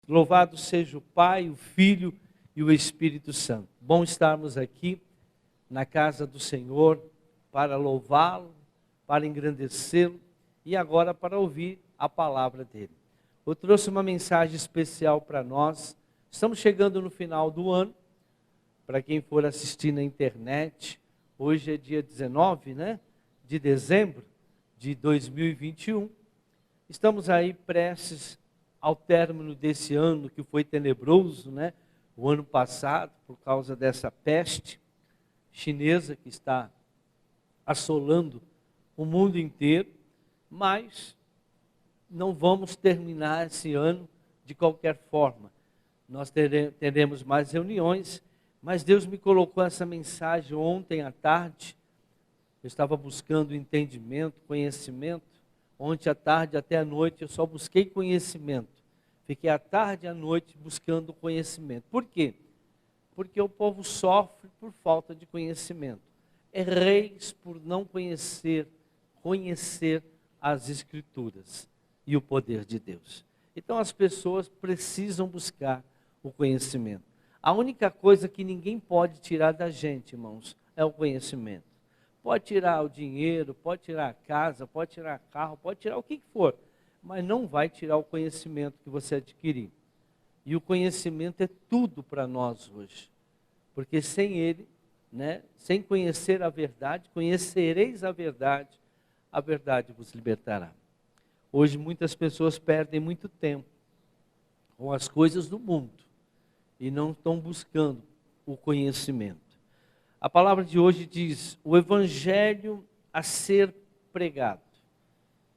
Louvado seja o Pai, o Filho e o Espírito Santo. Bom estarmos aqui na casa do Senhor para louvá-lo, para engrandecê-lo e agora para ouvir a palavra dele. Eu trouxe uma mensagem especial para nós. Estamos chegando no final do ano. Para quem for assistir na internet, hoje é dia 19, de dezembro de 2021. Estamos aí prestes ao término desse ano que foi tenebroso, o ano passado, por causa dessa peste chinesa que está assolando o mundo inteiro, mas não vamos terminar esse ano de qualquer forma. Nós teremos mais reuniões, mas Deus me colocou essa mensagem ontem à tarde. Eu estava buscando entendimento, conhecimento. Ontem à tarde até à noite eu só busquei conhecimento. Fiquei à tarde e à noite buscando conhecimento. Por quê? Porque o povo sofre por falta de conhecimento. Erreis por não conhecer as Escrituras e o poder de Deus. Então as pessoas precisam buscar o conhecimento. A única coisa que ninguém pode tirar da gente, irmãos, é o conhecimento. Pode tirar o dinheiro, pode tirar a casa, pode tirar o carro, pode tirar o que for, mas não vai tirar o conhecimento que você adquirir. E o conhecimento é tudo para nós hoje, porque sem ele, sem conhecer a verdade, conhecereis a verdade vos libertará. Hoje muitas pessoas perdem muito tempo com as coisas do mundo e não estão buscando o conhecimento. A palavra de hoje diz, o evangelho a ser pregado.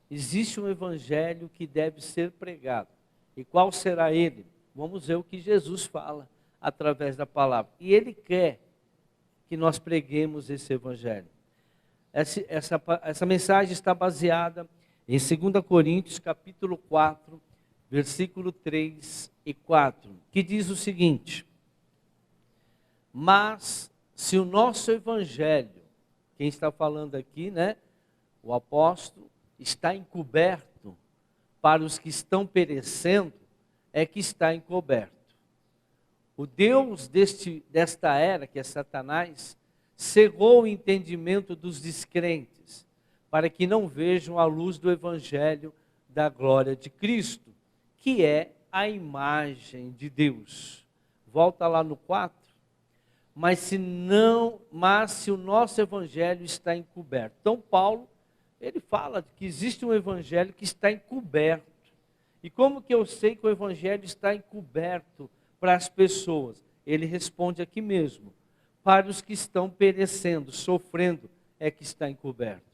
Existe um evangelho que deve ser pregado. E qual será ele? Vamos ver o que Jesus fala através da palavra. E ele quer que nós preguemos esse evangelho. Essa mensagem está baseada em 2 Coríntios, capítulo 4, versículo 3 e 4, que diz o seguinte: mas se o nosso evangelho, quem está falando aqui, o apóstolo, está encoberto para os que estão perecendo, é que está encoberto. O Deus desta era, que é Satanás, cegou o entendimento dos descrentes, para que não vejam a luz do evangelho da glória de Cristo, que é a imagem de Deus. Volta lá no 4. Mas se o nosso evangelho está encoberto. Então Paulo, ele fala que existe um evangelho que está encoberto. E como que eu sei que o evangelho está encoberto para as pessoas? Ele responde aqui mesmo: para os que estão perecendo, sofrendo, é que está encoberto.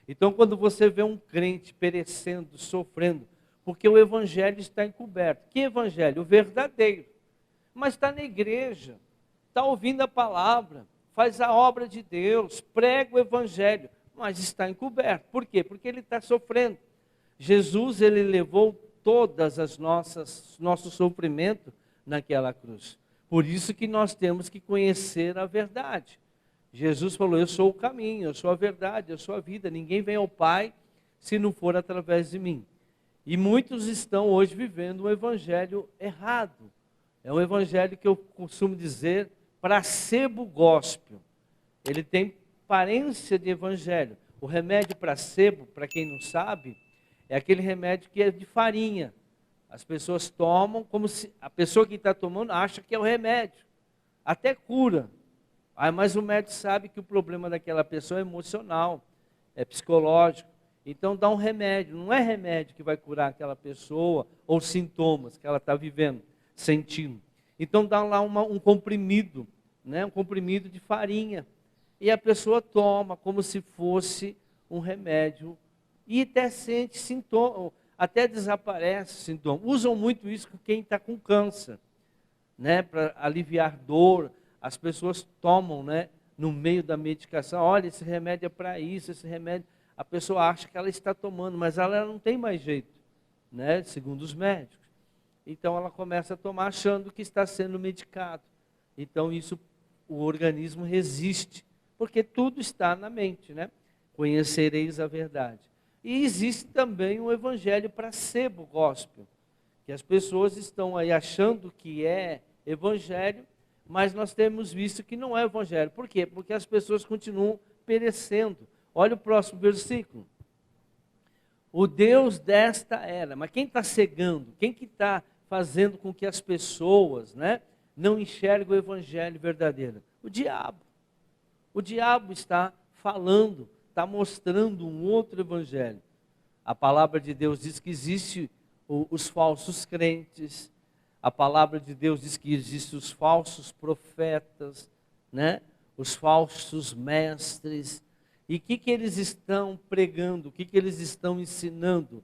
Então quando você vê um crente perecendo, sofrendo, porque o evangelho está encoberto. Que evangelho? O verdadeiro. Mas está na igreja, está ouvindo a palavra, faz a obra de Deus, prega o evangelho, mas está encoberto. Por quê? Porque ele está sofrendo. Jesus, ele levou todas as nosso sofrimento naquela cruz. Por isso que nós temos que conhecer a verdade. Jesus falou, eu sou o caminho, eu sou a verdade, eu sou a vida. Ninguém vem ao Pai se não for através de mim. E muitos estão hoje vivendo um evangelho errado. É um evangelho que eu costumo dizer, placebo gospel. Ele tem aparência de evangelho. O remédio placebo, para quem não sabe, é aquele remédio que é de farinha. As pessoas tomam como se a pessoa que está tomando acha que é o remédio. Até cura. Mas o médico sabe que o problema daquela pessoa é emocional, é psicológico. Então dá um remédio. Não é remédio que vai curar aquela pessoa ou sintomas que ela está vivendo, sentindo. Então dá lá um comprimido, um comprimido de farinha. E a pessoa toma como se fosse um remédio. E até sente sintoma, até desaparece sintoma. Usam muito isso com quem está com câncer, para aliviar dor. As pessoas tomam, no meio da medicação. Olha, esse remédio é para isso, esse remédio. A pessoa acha que ela está tomando, mas ela não tem mais jeito, segundo os médicos. Então ela começa a tomar achando que está sendo medicado. Então isso, o organismo resiste, porque tudo está na mente, Conhecereis a verdade. E existe também um evangelho placebo gospel, que as pessoas estão aí achando que é evangelho, mas nós temos visto que não é evangelho. Por quê? Porque as pessoas continuam perecendo. Olha o próximo versículo. O Deus desta era. Mas quem está cegando? Quem que está fazendo com que as pessoas, né, não enxerguem o evangelho verdadeiro? O diabo. O diabo está falando, está mostrando um outro evangelho. A palavra de Deus diz que existe os falsos crentes. A palavra de Deus diz que existem os falsos profetas, né? Os falsos mestres. E o que eles estão pregando? O que eles estão ensinando?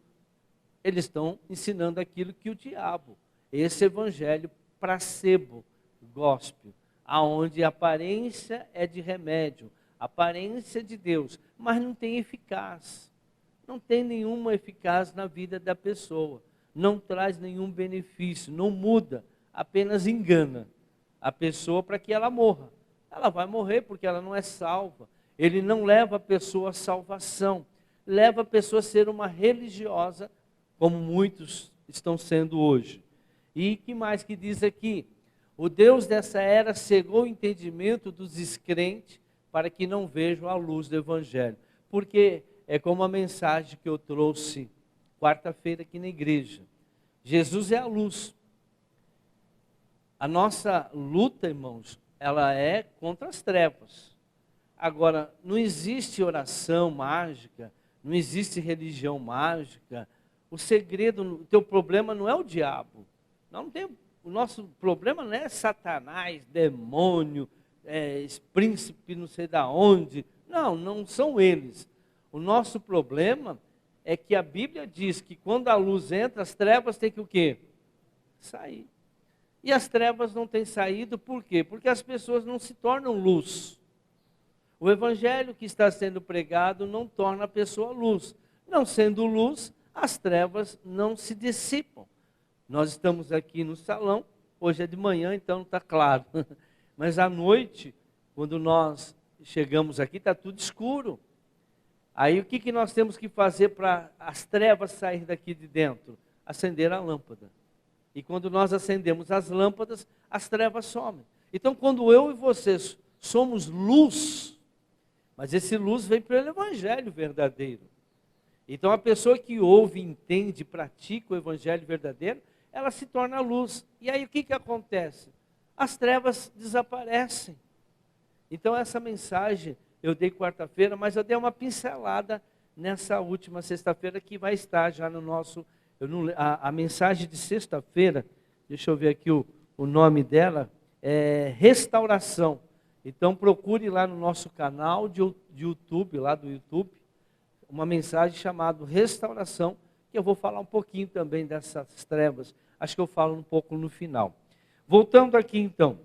Eles estão ensinando aquilo que o diabo, esse evangelho placebo, gospel, aonde a aparência é de remédio, a aparência de Deus, mas não tem eficácia. Não tem nenhuma eficácia na vida da pessoa. Não traz nenhum benefício, não muda, apenas engana a pessoa para que ela morra. Ela vai morrer porque ela não é salva. Ele não leva a pessoa à salvação, leva a pessoa a ser uma religiosa, como muitos estão sendo hoje. E que mais que diz aqui? O Deus dessa era cegou o entendimento dos descrentes para que não vejam a luz do Evangelho. Porque é como a mensagem que eu trouxe quarta-feira aqui na igreja. Jesus é a luz. A nossa luta, irmãos, ela é contra as trevas. Agora, não existe oração mágica, não existe religião mágica. O segredo, o teu problema não é o diabo. Não tem, o nosso problema não é Satanás, demônio, príncipe não sei da onde. Não, não são eles. O nosso problema é que a Bíblia diz que quando a luz entra, as trevas têm que o quê? Sair. E as trevas não têm saído, por quê? Porque as pessoas não se tornam luz. O evangelho que está sendo pregado não torna a pessoa luz. Não sendo luz, as trevas não se dissipam. Nós estamos aqui no salão, hoje é de manhã, então não está claro. Mas à noite, quando nós chegamos aqui, está tudo escuro. Aí o que nós temos que fazer para as trevas sair daqui de dentro? Acender a lâmpada. E quando nós acendemos as lâmpadas, as trevas somem. Então quando eu e vocês somos luz, mas esse luz vem pelo evangelho verdadeiro. Então a pessoa que ouve, entende, pratica o evangelho verdadeiro, ela se torna luz. E aí o que acontece? As trevas desaparecem. Então essa mensagem eu dei quarta-feira, mas eu dei uma pincelada nessa última sexta-feira que vai estar já no nosso... a mensagem de sexta-feira, deixa eu ver aqui o nome dela, é restauração. Então procure lá no nosso canal de YouTube, lá do YouTube, uma mensagem chamada restauração, que eu vou falar um pouquinho também dessas trevas. Acho que eu falo um pouco no final. Voltando aqui então.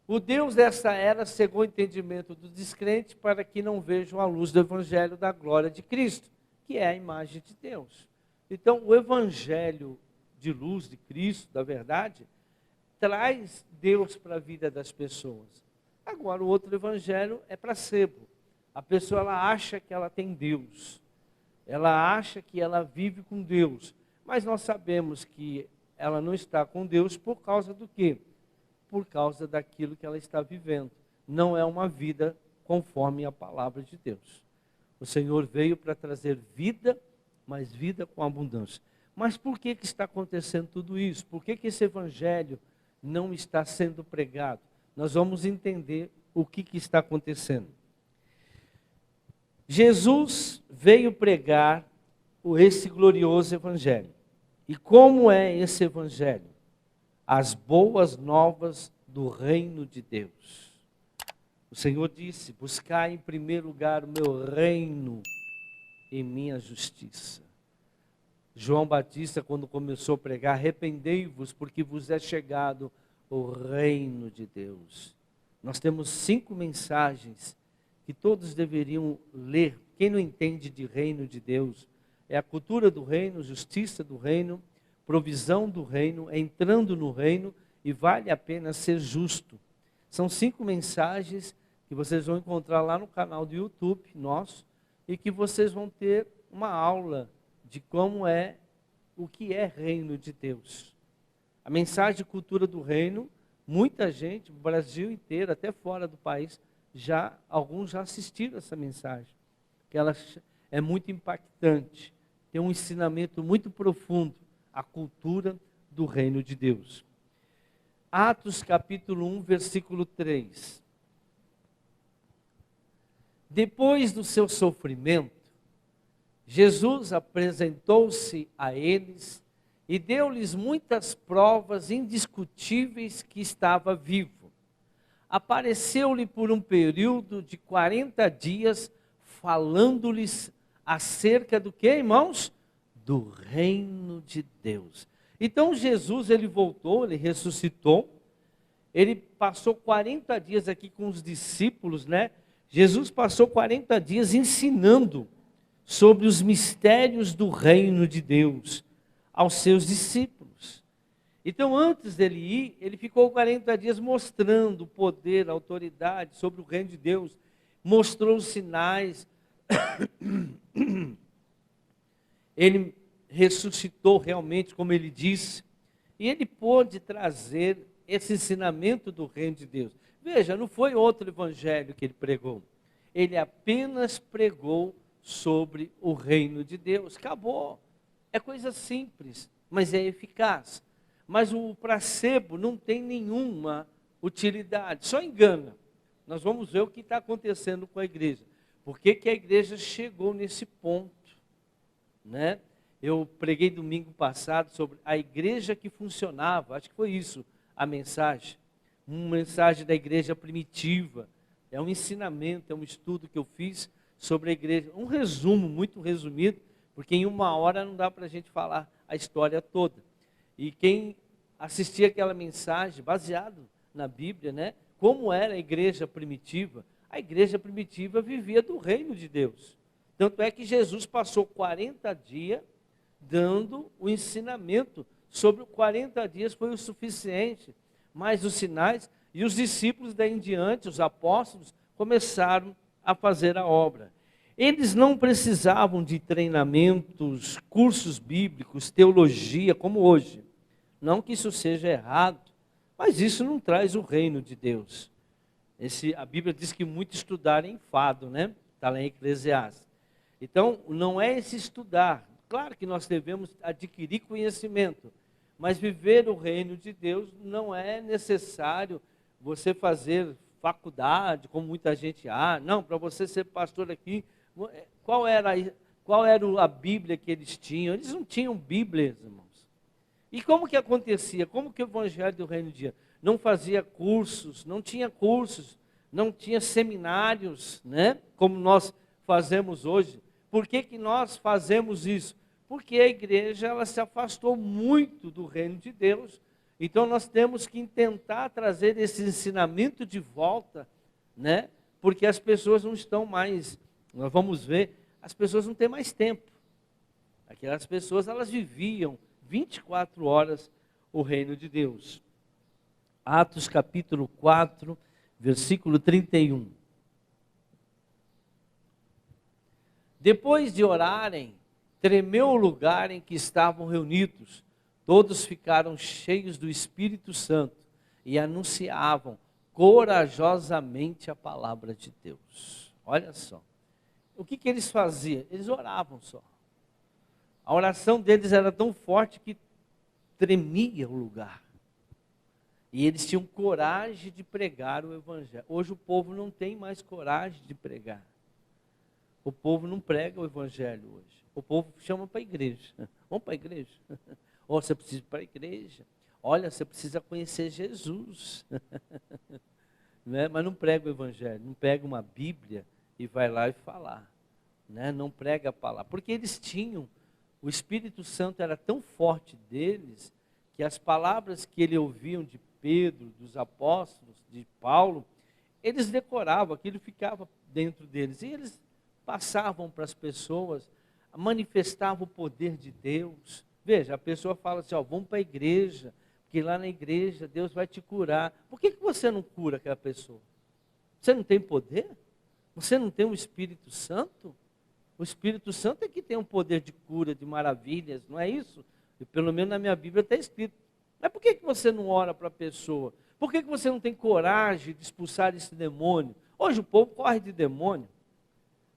O Deus dessa era cegou o entendimento dos descrentes para que não vejam a luz do evangelho da glória de Cristo, que é a imagem de Deus. Então, o evangelho de luz de Cristo, da verdade, traz Deus para a vida das pessoas. Agora, o outro evangelho é placebo. A pessoa ela acha que ela tem Deus. Ela acha que ela vive com Deus. Mas nós sabemos que ela não está com Deus por causa do quê? Por causa daquilo que ela está vivendo. Não é uma vida conforme a palavra de Deus. O Senhor veio para trazer vida, mas vida com abundância. Mas por que está acontecendo tudo isso? Por que esse evangelho não está sendo pregado? Nós vamos entender o que está acontecendo. Jesus veio pregar esse glorioso evangelho. E como é esse evangelho? As boas novas do reino de Deus. O Senhor disse: buscai em primeiro lugar o meu reino e minha justiça. João Batista, quando começou a pregar, arrependei-vos, porque vos é chegado o reino de Deus. Nós temos 5 mensagens que todos deveriam ler. Quem não entende de reino de Deus, é a cultura do reino, justiça do reino, provisão do reino, entrando no reino, e vale a pena ser justo. São 5 mensagens que vocês vão encontrar lá no canal do YouTube nosso, e que vocês vão ter uma aula de como é o que é reino de Deus. A mensagem de cultura do reino, muita gente, o Brasil inteiro, até fora do país, alguns já assistiram essa mensagem, que ela é muito impactante, tem um ensinamento muito profundo, a cultura do reino de Deus. Atos capítulo 1, versículo 3. Depois do seu sofrimento, Jesus apresentou-se a eles e deu-lhes muitas provas indiscutíveis que estava vivo. Apareceu-lhe por um período de 40 dias, falando-lhes acerca do que, irmãos? Do reino de Deus. Então Jesus, ele voltou, ele ressuscitou, ele passou 40 dias aqui com os discípulos, né? Jesus passou 40 dias ensinando sobre os mistérios do reino de Deus aos seus discípulos. Então, antes dele ir, ele ficou 40 dias mostrando o poder, a autoridade sobre o reino de Deus, mostrou os sinais. Ele ressuscitou realmente, como ele disse, e ele pôde trazer esse ensinamento do reino de Deus. Veja, não foi outro evangelho que ele pregou. Ele apenas pregou sobre o reino de Deus. Acabou. É coisa simples, mas é eficaz. Mas o placebo não tem nenhuma utilidade, só engana. Nós vamos ver o que está acontecendo com a igreja. Por que que a igreja chegou nesse ponto, né? Eu preguei domingo passado sobre a igreja que funcionava, acho que foi isso a mensagem. Uma mensagem da igreja primitiva. É um ensinamento, é um estudo que eu fiz sobre a igreja. Um resumo, muito resumido, porque em uma hora não dá para a gente falar a história toda. E quem assistia aquela mensagem, baseado na Bíblia, né? Como era a igreja primitiva? A igreja primitiva vivia do reino de Deus. Tanto é que Jesus passou 40 dias dando o ensinamento. Sobre 40 dias foi o suficiente. Mas os sinais, e os discípulos daí em diante, os apóstolos, começaram a fazer a obra. Eles não precisavam de treinamentos, cursos bíblicos, teologia, como hoje. Não que isso seja errado, mas isso não traz o reino de Deus. A Bíblia diz que muito estudar é enfado, né? Está lá em Eclesiastes. Então, não é esse estudar. Claro que nós devemos adquirir conhecimento, mas viver o reino de Deus não é necessário você fazer faculdade, como muita gente não, para você ser pastor aqui, qual era a Bíblia que eles tinham? Eles não tinham Bíblia, irmãos. E como que acontecia? Como que o Evangelho do Reino de Deus não fazia cursos, não tinha seminários, né? Como nós fazemos hoje. Por que que nós fazemos isso? Porque a igreja ela se afastou muito do reino de Deus. Então nós temos que tentar trazer esse ensinamento de volta, né? Porque as pessoas não estão mais, nós vamos ver, as pessoas não têm mais tempo. Aquelas pessoas elas viviam 24 horas o reino de Deus. Atos capítulo 4, versículo 31. Depois de orarem, tremeu o lugar em que estavam reunidos. Todos ficaram cheios do Espírito Santo e anunciavam corajosamente a palavra de Deus. Olha só. O que eles faziam? Eles oravam só. A oração deles era tão forte que tremia o lugar. E eles tinham coragem de pregar o Evangelho. Hoje o povo não tem mais coragem de pregar. O povo não prega o Evangelho hoje. O povo chama para a igreja. Vamos para a igreja? Ou você precisa ir para a igreja. Olha, você precisa conhecer Jesus. Né? Mas não prega o Evangelho. Não pega uma Bíblia e vai lá e falar. Né? Não prega a palavra. Porque eles tinham, o Espírito Santo era tão forte deles, que as palavras que eles ouviam de Pedro, dos apóstolos, de Paulo, eles decoravam, aquilo ficava dentro deles. E eles passavam para as pessoas, manifestavam o poder de Deus. Veja, a pessoa fala assim, vamos para a igreja, porque lá na igreja Deus vai te curar. Por que você não cura aquela pessoa? Você não tem poder? Você não tem o Espírito Santo? O Espírito Santo é que tem um poder de cura, de maravilhas, não é isso? E pelo menos na minha Bíblia está escrito. Mas por que você não ora para a pessoa? Por que você não tem coragem de expulsar esse demônio? Hoje o povo corre de demônio.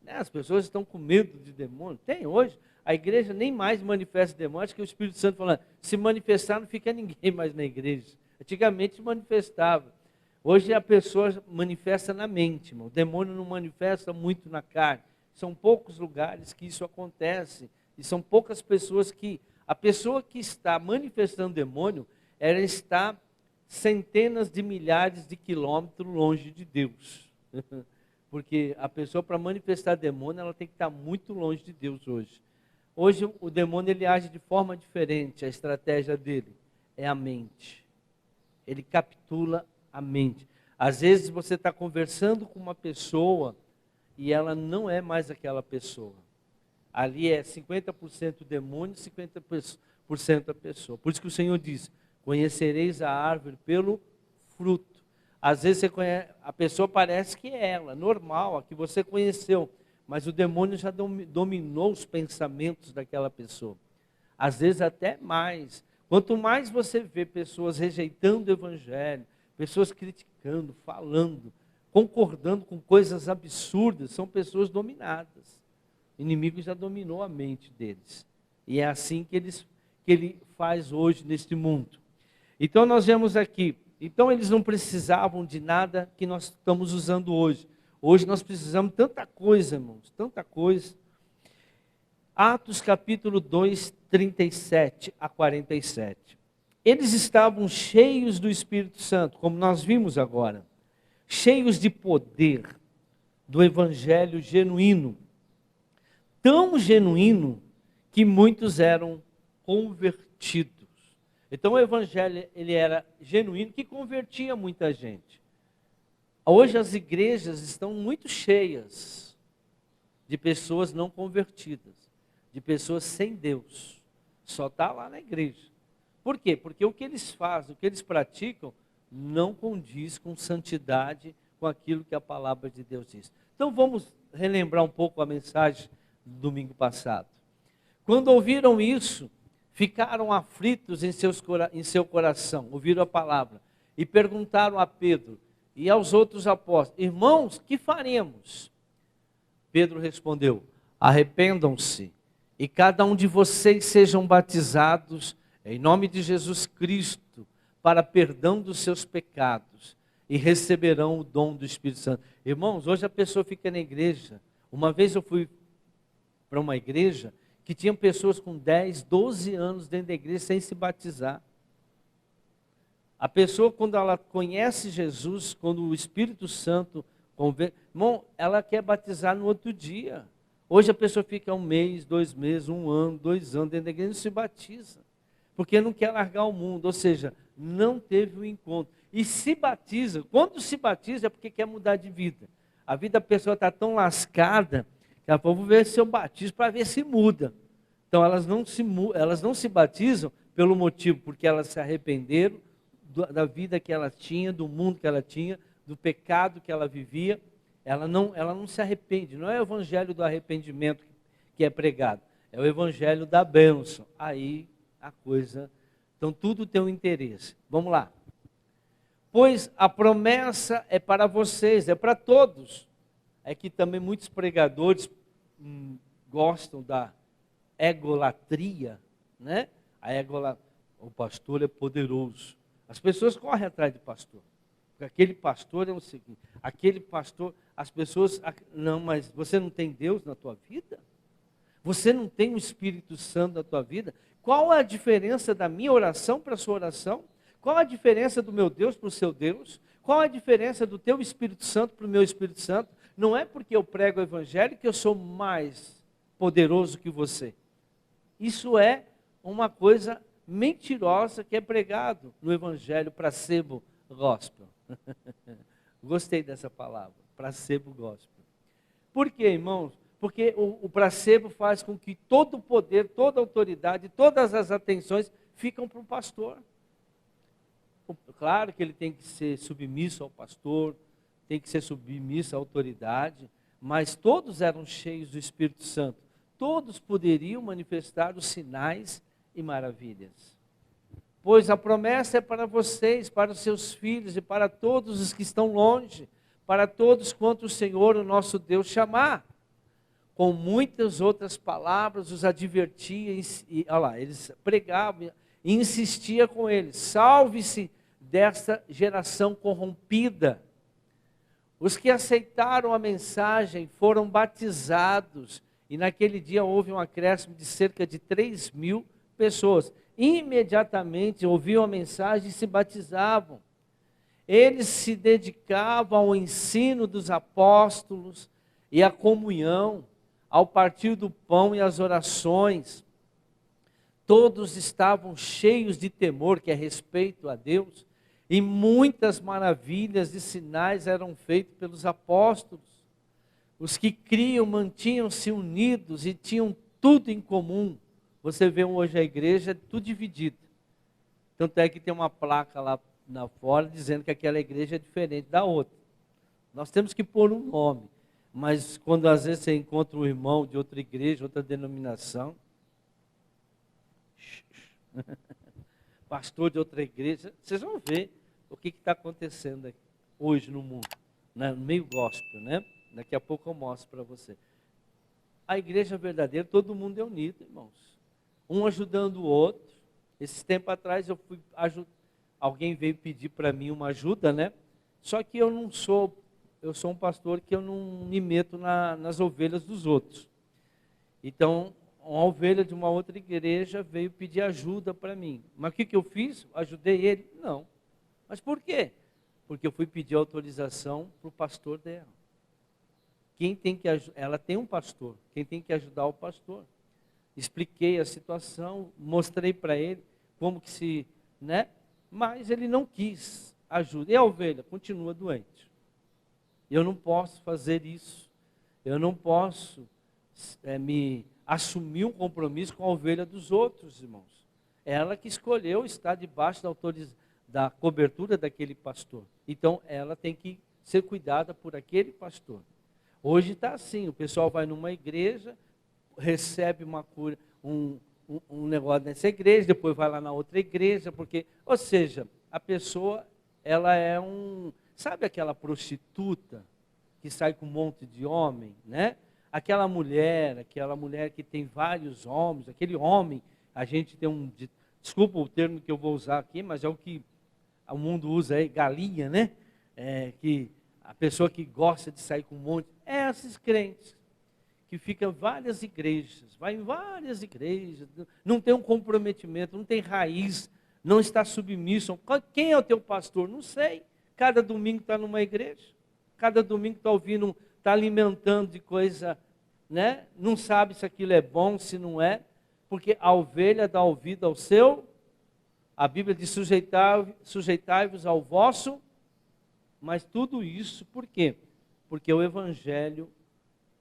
Né? As pessoas estão com medo de demônio. Tem hoje. A igreja nem mais manifesta demônio. Acho que o Espírito Santo falando, se manifestar não fica ninguém mais na igreja. Antigamente se manifestava. Hoje a pessoa manifesta na mente, irmão. O demônio não manifesta muito na carne. São poucos lugares que isso acontece. E são poucas pessoas que... A pessoa que está manifestando demônio, ela está centenas de milhares de quilômetros longe de Deus. Porque a pessoa, para manifestar demônio, ela tem que estar muito longe de Deus hoje. Hoje o demônio ele age de forma diferente, a estratégia dele é a mente. Ele captura a mente. Às vezes você está conversando com uma pessoa e ela não é mais aquela pessoa. Ali é 50% demônio, 50% a pessoa. Por isso que o Senhor diz, conhecereis a árvore pelo fruto. Às vezes você conhece, a pessoa parece que é ela, normal, a que você conheceu. Mas o demônio já dominou os pensamentos daquela pessoa. Às vezes até mais. Quanto mais você vê pessoas rejeitando o evangelho, pessoas criticando, falando, concordando com coisas absurdas, são pessoas dominadas. O inimigo já dominou a mente deles. E é assim que ele faz hoje neste mundo. Então nós vemos aqui, então eles não precisavam de nada que nós estamos usando hoje. Hoje nós precisamos de tanta coisa, irmãos, tanta coisa. Atos capítulo 2, 37 a 47. Eles estavam cheios do Espírito Santo, como nós vimos agora. Cheios de poder, do evangelho genuíno. Tão genuíno que muitos eram convertidos. Então o evangelho ele era genuíno que convertia muita gente. Hoje as igrejas estão muito cheias de pessoas não convertidas, de pessoas sem Deus. Só está lá na igreja. Por quê? Porque o que eles fazem, o que eles praticam, não condiz com santidade, com aquilo que a palavra de Deus diz. Então vamos relembrar um pouco a mensagem do domingo passado. Quando ouviram isso, ficaram aflitos em seu coração, ouviram a palavra, e perguntaram a Pedro e aos outros apóstolos, irmãos, que faremos? Pedro respondeu, arrependam-se e cada um de vocês sejam batizados em nome de Jesus Cristo para perdão dos seus pecados e receberão o dom do Espírito Santo. Irmãos, hoje a pessoa fica na igreja. Uma vez eu fui para uma igreja que tinha pessoas com 10, 12 anos dentro da igreja sem se batizar. A pessoa, quando ela conhece Jesus, quando o Espírito Santo convence, irmão, ela quer batizar no outro dia. Hoje a pessoa fica 1 mês, 2 meses, 1 ano, 2 anos dentro da igreja e não se batiza. Porque não quer largar o mundo, ou seja, não teve o encontro. E se batiza, quando se batiza é porque quer mudar de vida. A vida da pessoa está tão lascada, que ela falou, vou ver se eu batizo para ver se muda. Então elas não se batizam pelo motivo, porque elas se arrependeram da vida que ela tinha, do mundo que ela tinha, do pecado que ela vivia. Ela não se arrepende, não é o evangelho do arrependimento que é pregado, é o evangelho da bênção. Aí a coisa, então tudo tem um interesse. Vamos lá. Pois a promessa é para vocês, é para todos. É que também muitos pregadores gostam da egolatria, né? O pastor é poderoso. As pessoas correm atrás de pastor. Porque aquele pastor é o seguinte, aquele pastor, as pessoas, não, mas você não tem Deus na tua vida? Você não tem o Espírito Santo na tua vida? Qual a diferença da minha oração para a sua oração? Qual a diferença do meu Deus para o seu Deus? Qual a diferença do teu Espírito Santo para o meu Espírito Santo? Não é porque eu prego o evangelho que eu sou mais poderoso que você. Isso é uma coisa mentirosa que é pregado no evangelho placebo gospel. Gostei dessa palavra, placebo gospel. Por quê, irmãos? Porque o placebo faz com que todo o poder, toda a autoridade, todas as atenções ficam para o pastor. Claro que ele tem que ser submisso ao pastor, tem que ser submisso à autoridade, mas todos eram cheios do Espírito Santo. Todos poderiam manifestar os sinais e maravilhas. Pois a promessa é para vocês, para os seus filhos e para todos os que estão longe, para todos quanto o Senhor, o nosso Deus, chamar. Com muitas outras palavras os advertia, olha lá, eles pregavam e insistia com eles: salve-se desta geração corrompida. Os que aceitaram a mensagem foram batizados, e naquele dia houve um acréscimo de cerca de 3.000 pessoas. Imediatamente ouviam a mensagem e se batizavam. Eles se dedicavam ao ensino dos apóstolos e à comunhão, ao partir do pão e às orações. Todos estavam cheios de temor, que é respeito a Deus, e muitas maravilhas e sinais eram feitos pelos apóstolos. Os que criam mantinham-se unidos e tinham tudo em comum. Você vê hoje a igreja tudo dividido. Tanto é que tem uma placa lá fora dizendo que aquela igreja é diferente da outra. Nós temos que pôr um nome. Mas quando às vezes você encontra um irmão de outra igreja, outra denominação, pastor de outra igreja, vocês vão ver o que está acontecendo aqui, hoje no mundo, né? No meio gospel, né? Daqui a pouco eu mostro para você. A igreja verdadeira, todo mundo é unido, irmãos. Um ajudando o outro. Esse tempo atrás eu fui ajudar, alguém veio pedir para mim uma ajuda, né? Só que eu sou um pastor que eu não me meto nas ovelhas dos outros. Então, uma ovelha de uma outra igreja veio pedir ajuda para mim. Mas o que eu fiz? Ajudei ele? Não. Mas por quê? Porque eu fui pedir autorização para o pastor dela. Ela tem um pastor, quem tem que ajudar o pastor. Expliquei a situação, mostrei para ele como que se, né? Mas ele não quis ajuda. E a ovelha continua doente. Eu não posso fazer isso. Eu não posso me assumir um compromisso com a ovelha dos outros, irmãos. Ela que escolheu estar debaixo da cobertura daquele pastor. Então, ela tem que ser cuidada por aquele pastor. Hoje está assim, o pessoal vai numa igreja, recebe uma cura, um negócio nessa igreja, depois vai lá na outra igreja, ou seja, a pessoa, ela é sabe aquela prostituta que sai com um monte de homem, né? Aquela mulher que tem vários homens, aquele homem, a gente tem desculpa o termo que eu vou usar aqui, mas é o que o mundo usa aí, galinha, né? Que a pessoa que gosta de sair com um monte, esses crentes, que ficam em várias igrejas, vai em várias igrejas, não tem um comprometimento, não tem raiz, não está submisso. Quem é o teu pastor? Não sei. Cada domingo está numa igreja, cada domingo está ouvindo, está alimentando de coisa, né? Não sabe se aquilo é bom, se não é, porque a ovelha dá ouvido ao seu, a Bíblia diz: sujeitai-vos ao vosso, mas tudo isso por quê? Porque o evangelho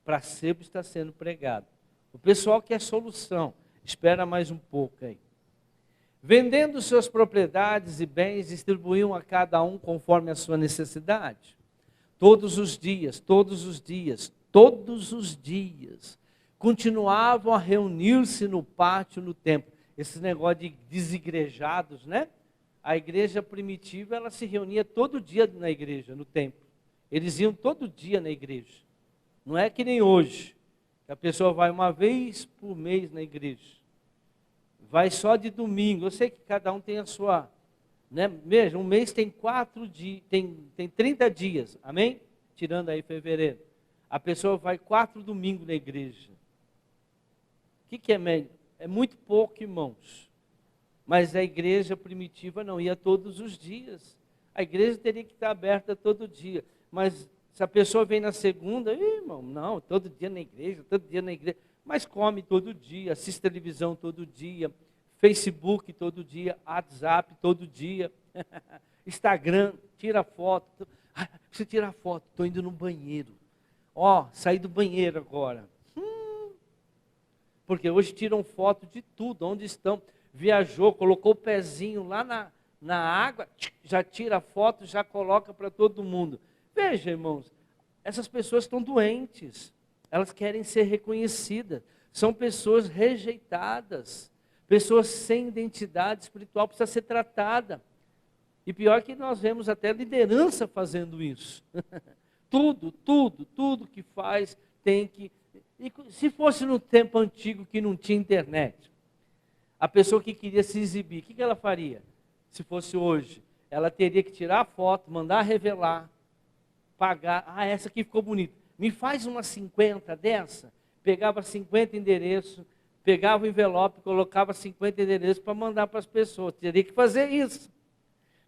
para sempre está sendo pregado. O pessoal quer solução, espera mais um pouco aí. Vendendo suas propriedades e bens, distribuíam a cada um conforme a sua necessidade. Todos os dias, continuavam a reunir-se no pátio, no templo. Esse negócio de desigrejados, né? A igreja primitiva, ela se reunia todo dia na igreja, no templo. Eles iam todo dia na igreja. Não é que nem hoje, que a pessoa vai uma vez por mês na igreja. Vai só de domingo. Eu sei que cada um tem a sua, né? Veja, um mês tem 4 dias, tem 30 dias, amém? Tirando aí fevereiro. A pessoa vai 4 domingos na igreja. O que é médio? É muito pouco, irmãos. Mas a igreja primitiva não ia todos os dias. A igreja teria que estar aberta todo dia. Mas se a pessoa vem na segunda, irmão, não, todo dia na igreja, mas come todo dia, assiste televisão todo dia, Facebook todo dia, WhatsApp todo dia, Instagram, tira foto. Preciso tirar foto, estou indo no banheiro. Saí do banheiro agora. Porque hoje tiram foto de tudo, onde estão. Viajou, colocou o pezinho lá na água, já tira a foto, já coloca para todo mundo. Veja, irmãos, essas pessoas estão doentes, elas querem ser reconhecidas, são pessoas rejeitadas, Pessoas sem identidade espiritual precisa ser tratada. E pior que nós vemos até liderança fazendo isso. Tudo que faz tem que... E se fosse no tempo antigo que não tinha internet, a pessoa que queria se exibir, o que ela faria? Se fosse hoje, ela teria que tirar a foto, mandar revelar, pagar. Ah, essa aqui ficou bonita. Me faz umas 50 dessa. Pegava 50 endereços, pegava o envelope, colocava 50 endereços para mandar para as pessoas. Teria que fazer isso.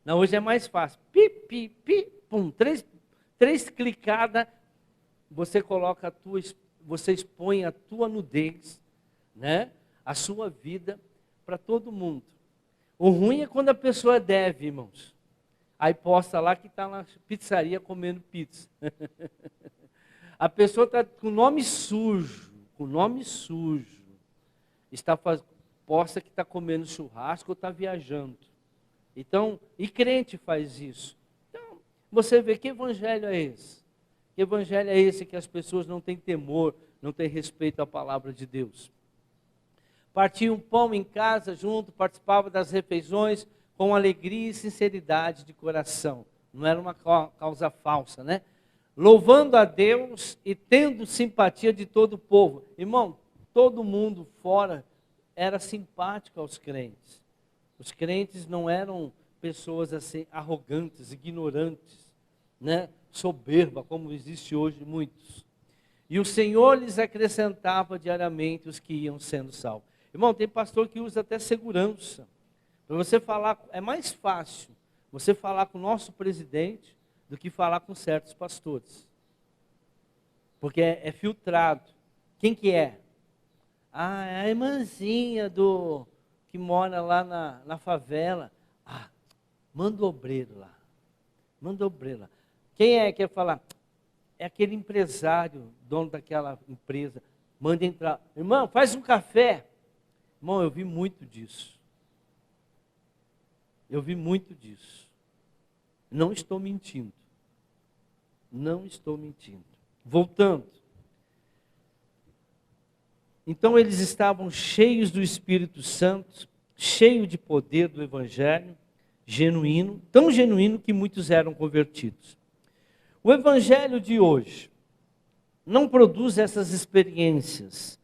Não, hoje é mais fácil. Pi, pi, pi, pum, três clicadas, você coloca você expõe a tua nudez, né? A sua vida para todo mundo. O ruim é quando a pessoa deve, irmãos. Aí posta lá que está na pizzaria comendo pizza. A pessoa está com nome sujo, posta que está comendo churrasco ou está viajando. Então, e crente faz isso. Então, você vê que evangelho é esse? Que evangelho é esse que as pessoas não têm temor, não têm respeito à palavra de Deus? Partiam pão em casa junto, participavam das refeições com alegria e sinceridade de coração. Não era uma causa falsa, né? Louvando a Deus e tendo simpatia de todo o povo. Irmão, todo mundo fora era simpático aos crentes. Os crentes não eram pessoas assim arrogantes, ignorantes, né? Soberba, como existe hoje muitos. E o Senhor lhes acrescentava diariamente os que iam sendo salvos. Irmão, tem pastor que usa até segurança. Para você falar, é mais fácil você falar com o nosso presidente do que falar com certos pastores. Porque é filtrado. Quem que é? Ah, é a irmãzinha que mora lá na favela. Ah, manda o obreiro lá. Manda o obreiro lá. Quem é que quer falar? É aquele empresário, dono daquela empresa. Manda entrar. Irmão, faz um café. Irmão, eu vi muito disso. Eu vi muito disso. Não estou mentindo. Não estou mentindo. Voltando. Então eles estavam cheios do Espírito Santo, cheios de poder do Evangelho, genuíno, tão genuíno que muitos eram convertidos. O Evangelho de hoje não produz essas experiências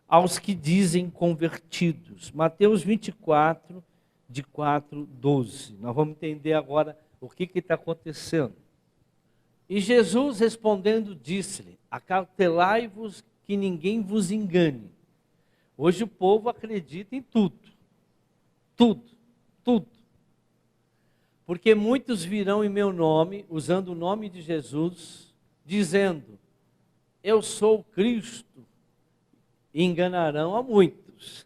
aos que dizem convertidos. Mateus 24, de 4, 12. Nós vamos entender agora o que está acontecendo. E Jesus respondendo disse-lhe, acautelai-vos que ninguém vos engane. Hoje o povo acredita em tudo. Tudo. Porque muitos virão em meu nome, usando o nome de Jesus, dizendo, eu sou o Cristo, e enganarão a muitos.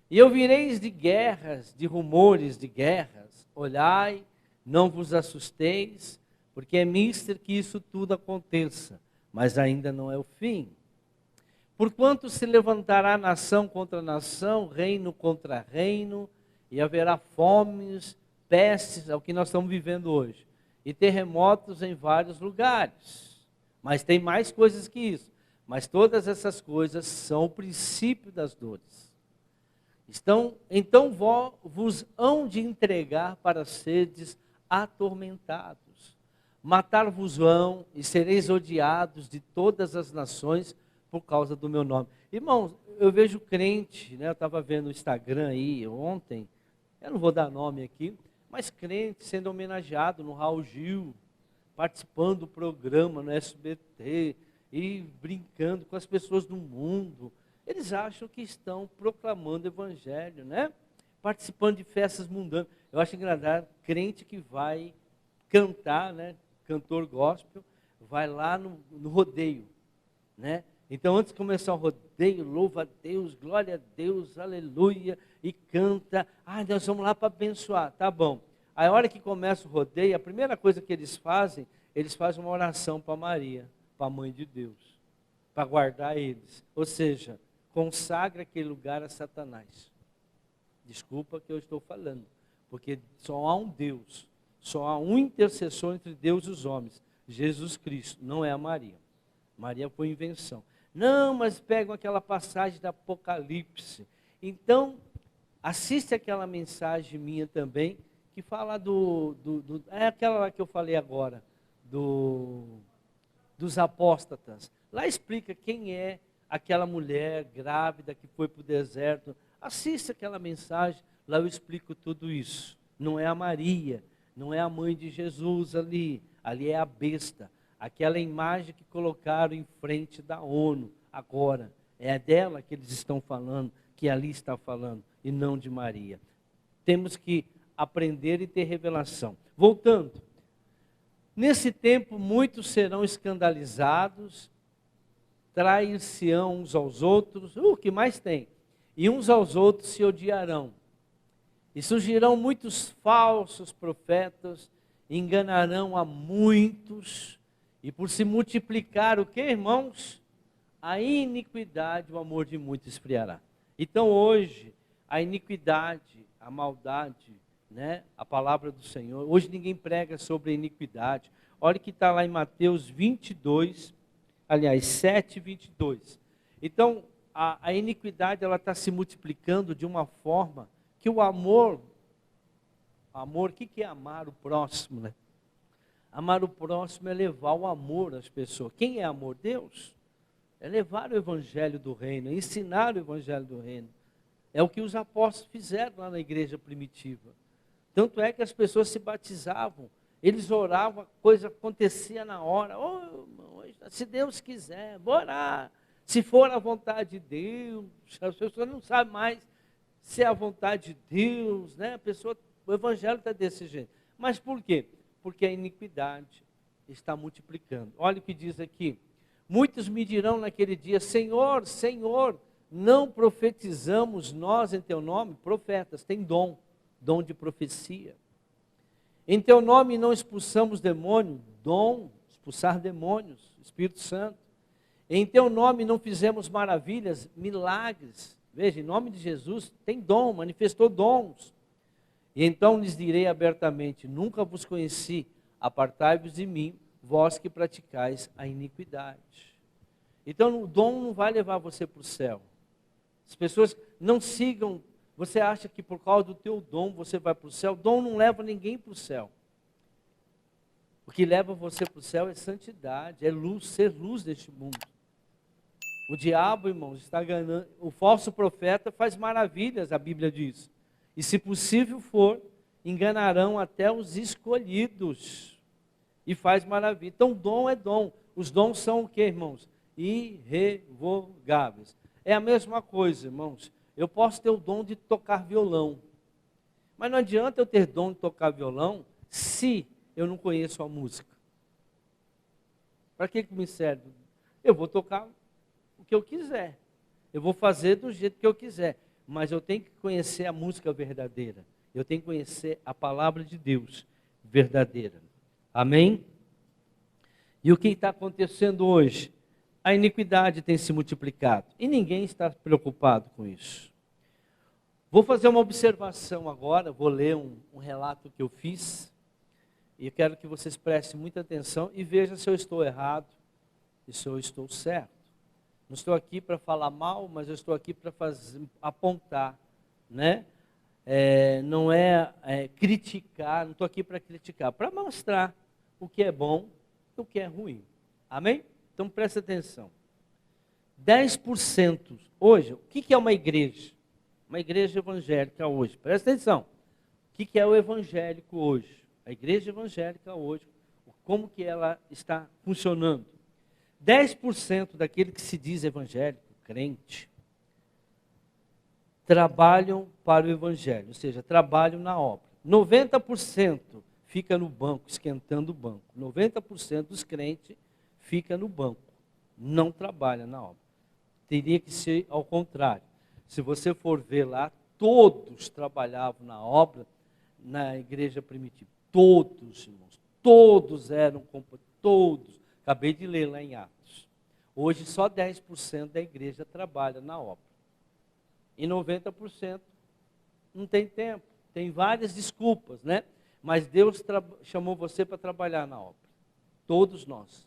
E ouvireis de guerras, de rumores de guerras, olhai, não vos assusteis, porque é mister que isso tudo aconteça, mas ainda não é o fim. Porquanto se levantará nação contra nação, reino contra reino, e haverá fomes, pestes, é o que nós estamos vivendo hoje, e terremotos em vários lugares. Mas tem mais coisas que isso. Mas todas essas coisas são o princípio das dores. Então vos hão de entregar para seres atormentados. Matar-vos-ão e sereis odiados de todas as nações por causa do meu nome. Irmãos, eu vejo crente, né? Eu estava vendo o Instagram aí ontem, eu não vou dar nome aqui, mas crente sendo homenageado no Raul Gil, participando do programa no SBT e brincando com as pessoas do mundo. Eles acham que estão proclamando o evangelho, né? Participando de festas mundanas. Eu acho engraçado, crente que vai cantar, né? Cantor gospel, vai lá no rodeio, né? Então, antes de começar o rodeio, louva a Deus, glória a Deus, aleluia, e canta. Ah, nós vamos lá para abençoar, tá bom. Aí, a hora que começa o rodeio, a primeira coisa que eles fazem uma oração para Maria, para a mãe de Deus, para guardar eles. Ou seja, consagra aquele lugar a Satanás. Desculpa que eu estou falando, porque só há um Deus, só há um intercessor entre Deus e os homens, Jesus Cristo, não é a Maria. Maria foi invenção. Não, mas pegam aquela passagem do Apocalipse Então, assiste aquela mensagem minha também, que fala é aquela lá que eu falei agora, dos apóstatas. Lá explica quem é aquela mulher grávida que foi para o deserto. Assista aquela mensagem, lá eu explico tudo isso. Não é a Maria, não é a mãe de Jesus ali é a besta. Aquela imagem que colocaram em frente da ONU agora, é dela que eles estão falando, que ali está falando, e não de Maria. Temos que aprender e ter revelação. Voltando, nesse tempo muitos serão escandalizados, trair-se-ão uns aos outros, o que mais tem? E uns aos outros se odiarão. E surgirão muitos falsos profetas, enganarão a muitos, e por se multiplicar o que, irmãos? A iniquidade, o amor de muitos esfriará. Então hoje, a iniquidade, a maldade, né? A palavra do Senhor, hoje ninguém prega sobre a iniquidade. Olha o que está lá em Mateus 22, aliás, 7, 22. Então, a iniquidade ela está se multiplicando de uma forma que o amor, o que é amar o próximo, né? Amar o próximo é levar o amor às pessoas. Quem é amor? Deus. É levar o evangelho do reino, é ensinar o evangelho do reino. É o que os apóstolos fizeram lá na igreja primitiva. Tanto é que as pessoas se batizavam, eles oravam, a coisa acontecia na hora. Oh, se Deus quiser, vou orar. Se for a vontade de Deus, as pessoas não sabem mais se é a vontade de Deus, né? O evangelho está desse jeito. Mas por quê? Porque a iniquidade está multiplicando. Olha o que diz aqui. Muitos me dirão naquele dia, Senhor, Senhor, não profetizamos nós em teu nome? Profetas, têm dom de profecia. Em teu nome não expulsamos demônio, dom, expulsar demônios, Espírito Santo. Em teu nome não fizemos maravilhas, milagres. Veja, em nome de Jesus tem dom, manifestou dons. E então lhes direi abertamente, nunca vos conheci, apartai-vos de mim, vós que praticais a iniquidade. Então o dom não vai levar você para o céu. As pessoas não sigam, você acha que por causa do teu dom você vai para o céu, o dom não leva ninguém para o céu. O que leva você para o céu é santidade, é luz, ser luz deste mundo. O diabo, irmãos, está ganhando, o falso profeta faz maravilhas, a Bíblia diz. E se possível for, enganarão até os escolhidos. E faz maravilha. Então, dom é dom. Os dons são o que, irmãos? Irrevogáveis. É a mesma coisa, irmãos. Eu posso ter o dom de tocar violão. Mas não adianta eu ter dom de tocar violão se eu não conheço a música. Para que me serve? Eu vou tocar o que eu quiser. Eu vou fazer do jeito que eu quiser. Mas eu tenho que conhecer a música verdadeira. Eu tenho que conhecer a palavra de Deus verdadeira. Amém? E o que está acontecendo hoje? A iniquidade tem se multiplicado. E ninguém está preocupado com isso. Vou fazer uma observação agora. Vou ler um relato que eu fiz. E eu quero que vocês prestem muita atenção e vejam se eu estou errado e se eu estou certo. Não estou aqui para falar mal, mas eu estou aqui para apontar, né? Não é criticar, não estou aqui para criticar, para mostrar o que é bom e o que é ruim. Amém? Então presta atenção. 10% hoje, o que é uma igreja? Uma igreja evangélica hoje. Presta atenção. O que é o evangélico hoje? A igreja evangélica hoje, como que ela está funcionando? 10% daquele que se diz evangélico, crente, trabalham para o evangelho, ou seja, trabalham na obra. 90% fica no banco, esquentando o banco. 90% dos crentes fica no banco, não trabalha na obra. Teria que ser ao contrário. Se você for ver lá, todos trabalhavam na obra na igreja primitiva. Todos, irmãos, todos eram, todos. Acabei de ler lá em Atos. Hoje só 10% da igreja trabalha na obra. E 90% não tem tempo. Tem várias desculpas, né? Mas Deus chamou você para trabalhar na obra. Todos nós.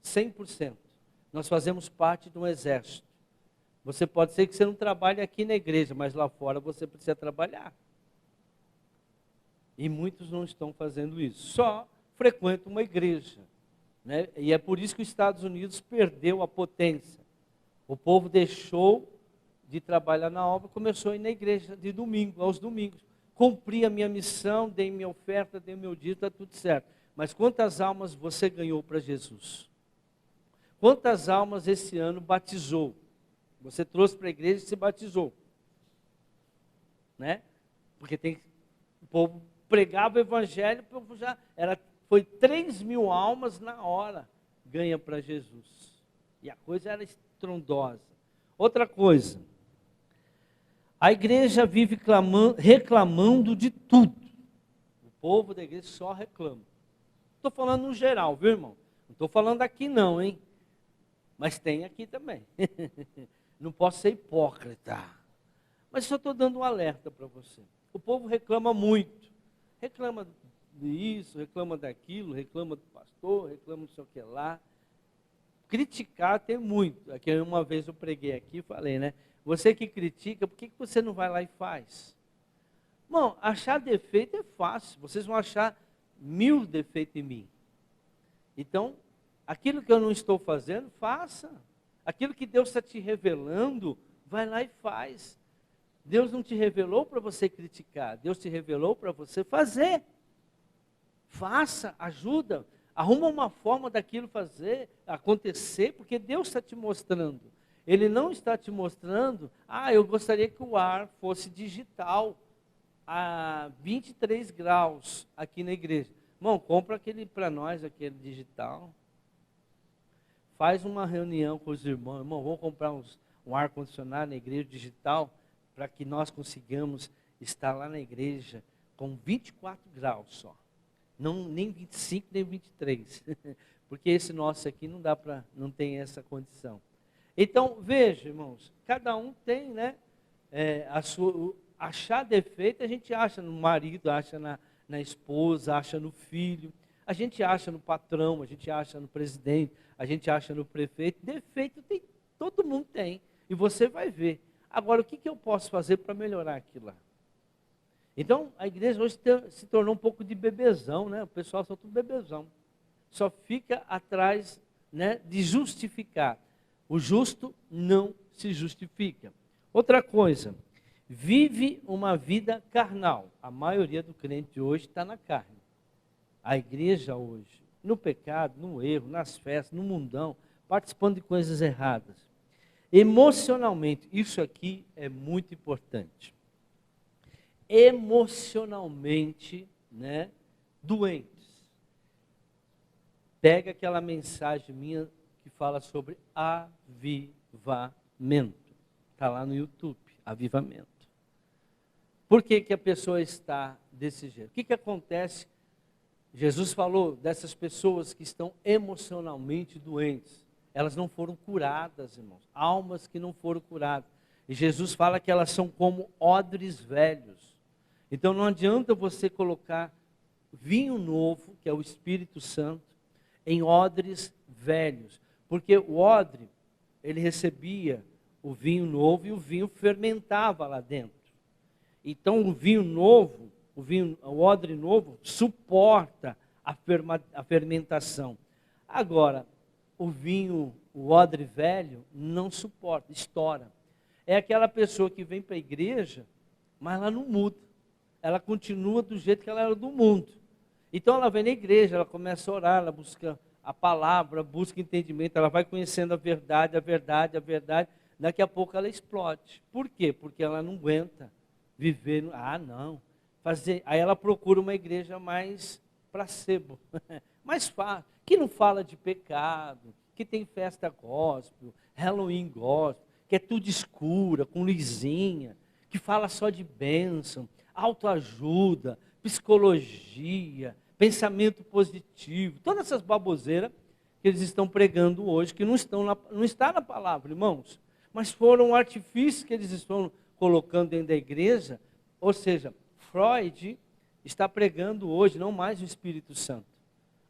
100%. Nós fazemos parte de um exército. Você pode ser que você não trabalhe aqui na igreja, mas lá fora você precisa trabalhar. E muitos não estão fazendo isso, só frequentam uma igreja, né? E é por isso que os Estados Unidos perdeu a potência. O povo deixou de trabalhar na obra, começou a ir na igreja de domingo, aos domingos. Cumpri a minha missão, dei minha oferta, dei meu dízimo, está tudo certo. Mas quantas almas você ganhou para Jesus? Quantas almas esse ano batizou? Você trouxe para a igreja e se batizou, né? Porque o povo pregava o evangelho, o povo foi 3.000 almas na hora ganha para Jesus. E a coisa era estrondosa. Outra coisa, a igreja vive reclamando de tudo. O povo da igreja só reclama. Estou falando no geral, viu, irmão? Não estou falando aqui não, hein? Mas tem aqui também. Não posso ser hipócrita. Mas só estou dando um alerta para você. O povo reclama muito. Reclama disso, reclama daquilo, reclama do pastor, reclama não sei o que lá. Criticar tem muito. Aqui uma vez eu preguei aqui e falei, né? Você que critica, por que você não vai lá e faz? Bom, achar defeito é fácil. Vocês vão achar 1000 defeitos em mim. Então, aquilo que eu não estou fazendo, faça. Aquilo que Deus está te revelando, vai lá e faz. Deus não te revelou para você criticar. Deus te revelou para você fazer. Faça, ajuda. Arruma uma forma daquilo acontecer, porque Deus está te mostrando. Ele não está te mostrando, eu gostaria que o ar fosse digital, a 23 graus aqui na igreja. Irmão, compra aquele para nós, aquele digital. Faz uma reunião com os irmãos. Irmão, vamos comprar um ar-condicionado na igreja digital, para que nós consigamos estar lá na igreja com 24 graus só. Não, nem 25, nem 23. Porque esse nosso aqui não tem essa condição. Então, veja, irmãos, cada um tem, né, achar defeito, a gente acha no marido, acha na esposa, acha no filho, a gente acha no patrão, a gente acha no presidente, a gente acha no prefeito. Defeito todo mundo tem, e você vai ver. Agora, o que eu posso fazer para melhorar aquilo lá? Então, a igreja hoje se tornou um pouco de bebezão, né? O pessoal só tudo bebezão. Só fica atrás, né, de justificar. O justo não se justifica. Outra coisa, vive uma vida carnal. A maioria do crente hoje está na carne. A igreja hoje, no pecado, no erro, nas festas, no mundão, participando de coisas erradas. Emocionalmente, isso aqui é muito importante. Emocionalmente, né, doentes. Pega aquela mensagem minha que fala sobre avivamento. Está lá no YouTube, avivamento. Por que a pessoa está desse jeito? O que acontece? Jesus falou dessas pessoas que estão emocionalmente doentes. Elas não foram curadas, irmãos. Almas que não foram curadas. E Jesus fala que elas são como odres velhos. Então não adianta você colocar vinho novo, que é o Espírito Santo, em odres velhos. Porque o odre, ele recebia o vinho novo e o vinho fermentava lá dentro. Então o vinho novo, o odre novo, suporta a fermentação. Agora, o odre velho não suporta, estoura. É aquela pessoa que vem para a igreja, mas ela não muda. Ela continua do jeito que ela era do mundo. Então ela vem na igreja, ela começa a orar, ela busca a palavra, busca entendimento, ela vai conhecendo a verdade. Daqui a pouco ela explode. Por quê? Porque ela não aguenta viver, aí ela procura uma igreja mais placebo, mais fácil, que não fala de pecado, que tem festa gospel, Halloween gospel, que é tudo escura, com luzinha, que fala só de bênção, autoajuda, psicologia, pensamento positivo, todas essas baboseiras que eles estão pregando hoje, que não está na palavra, irmãos, mas foram artifícios que eles estão colocando dentro da igreja. Ou seja, Freud está pregando hoje não mais o Espírito Santo,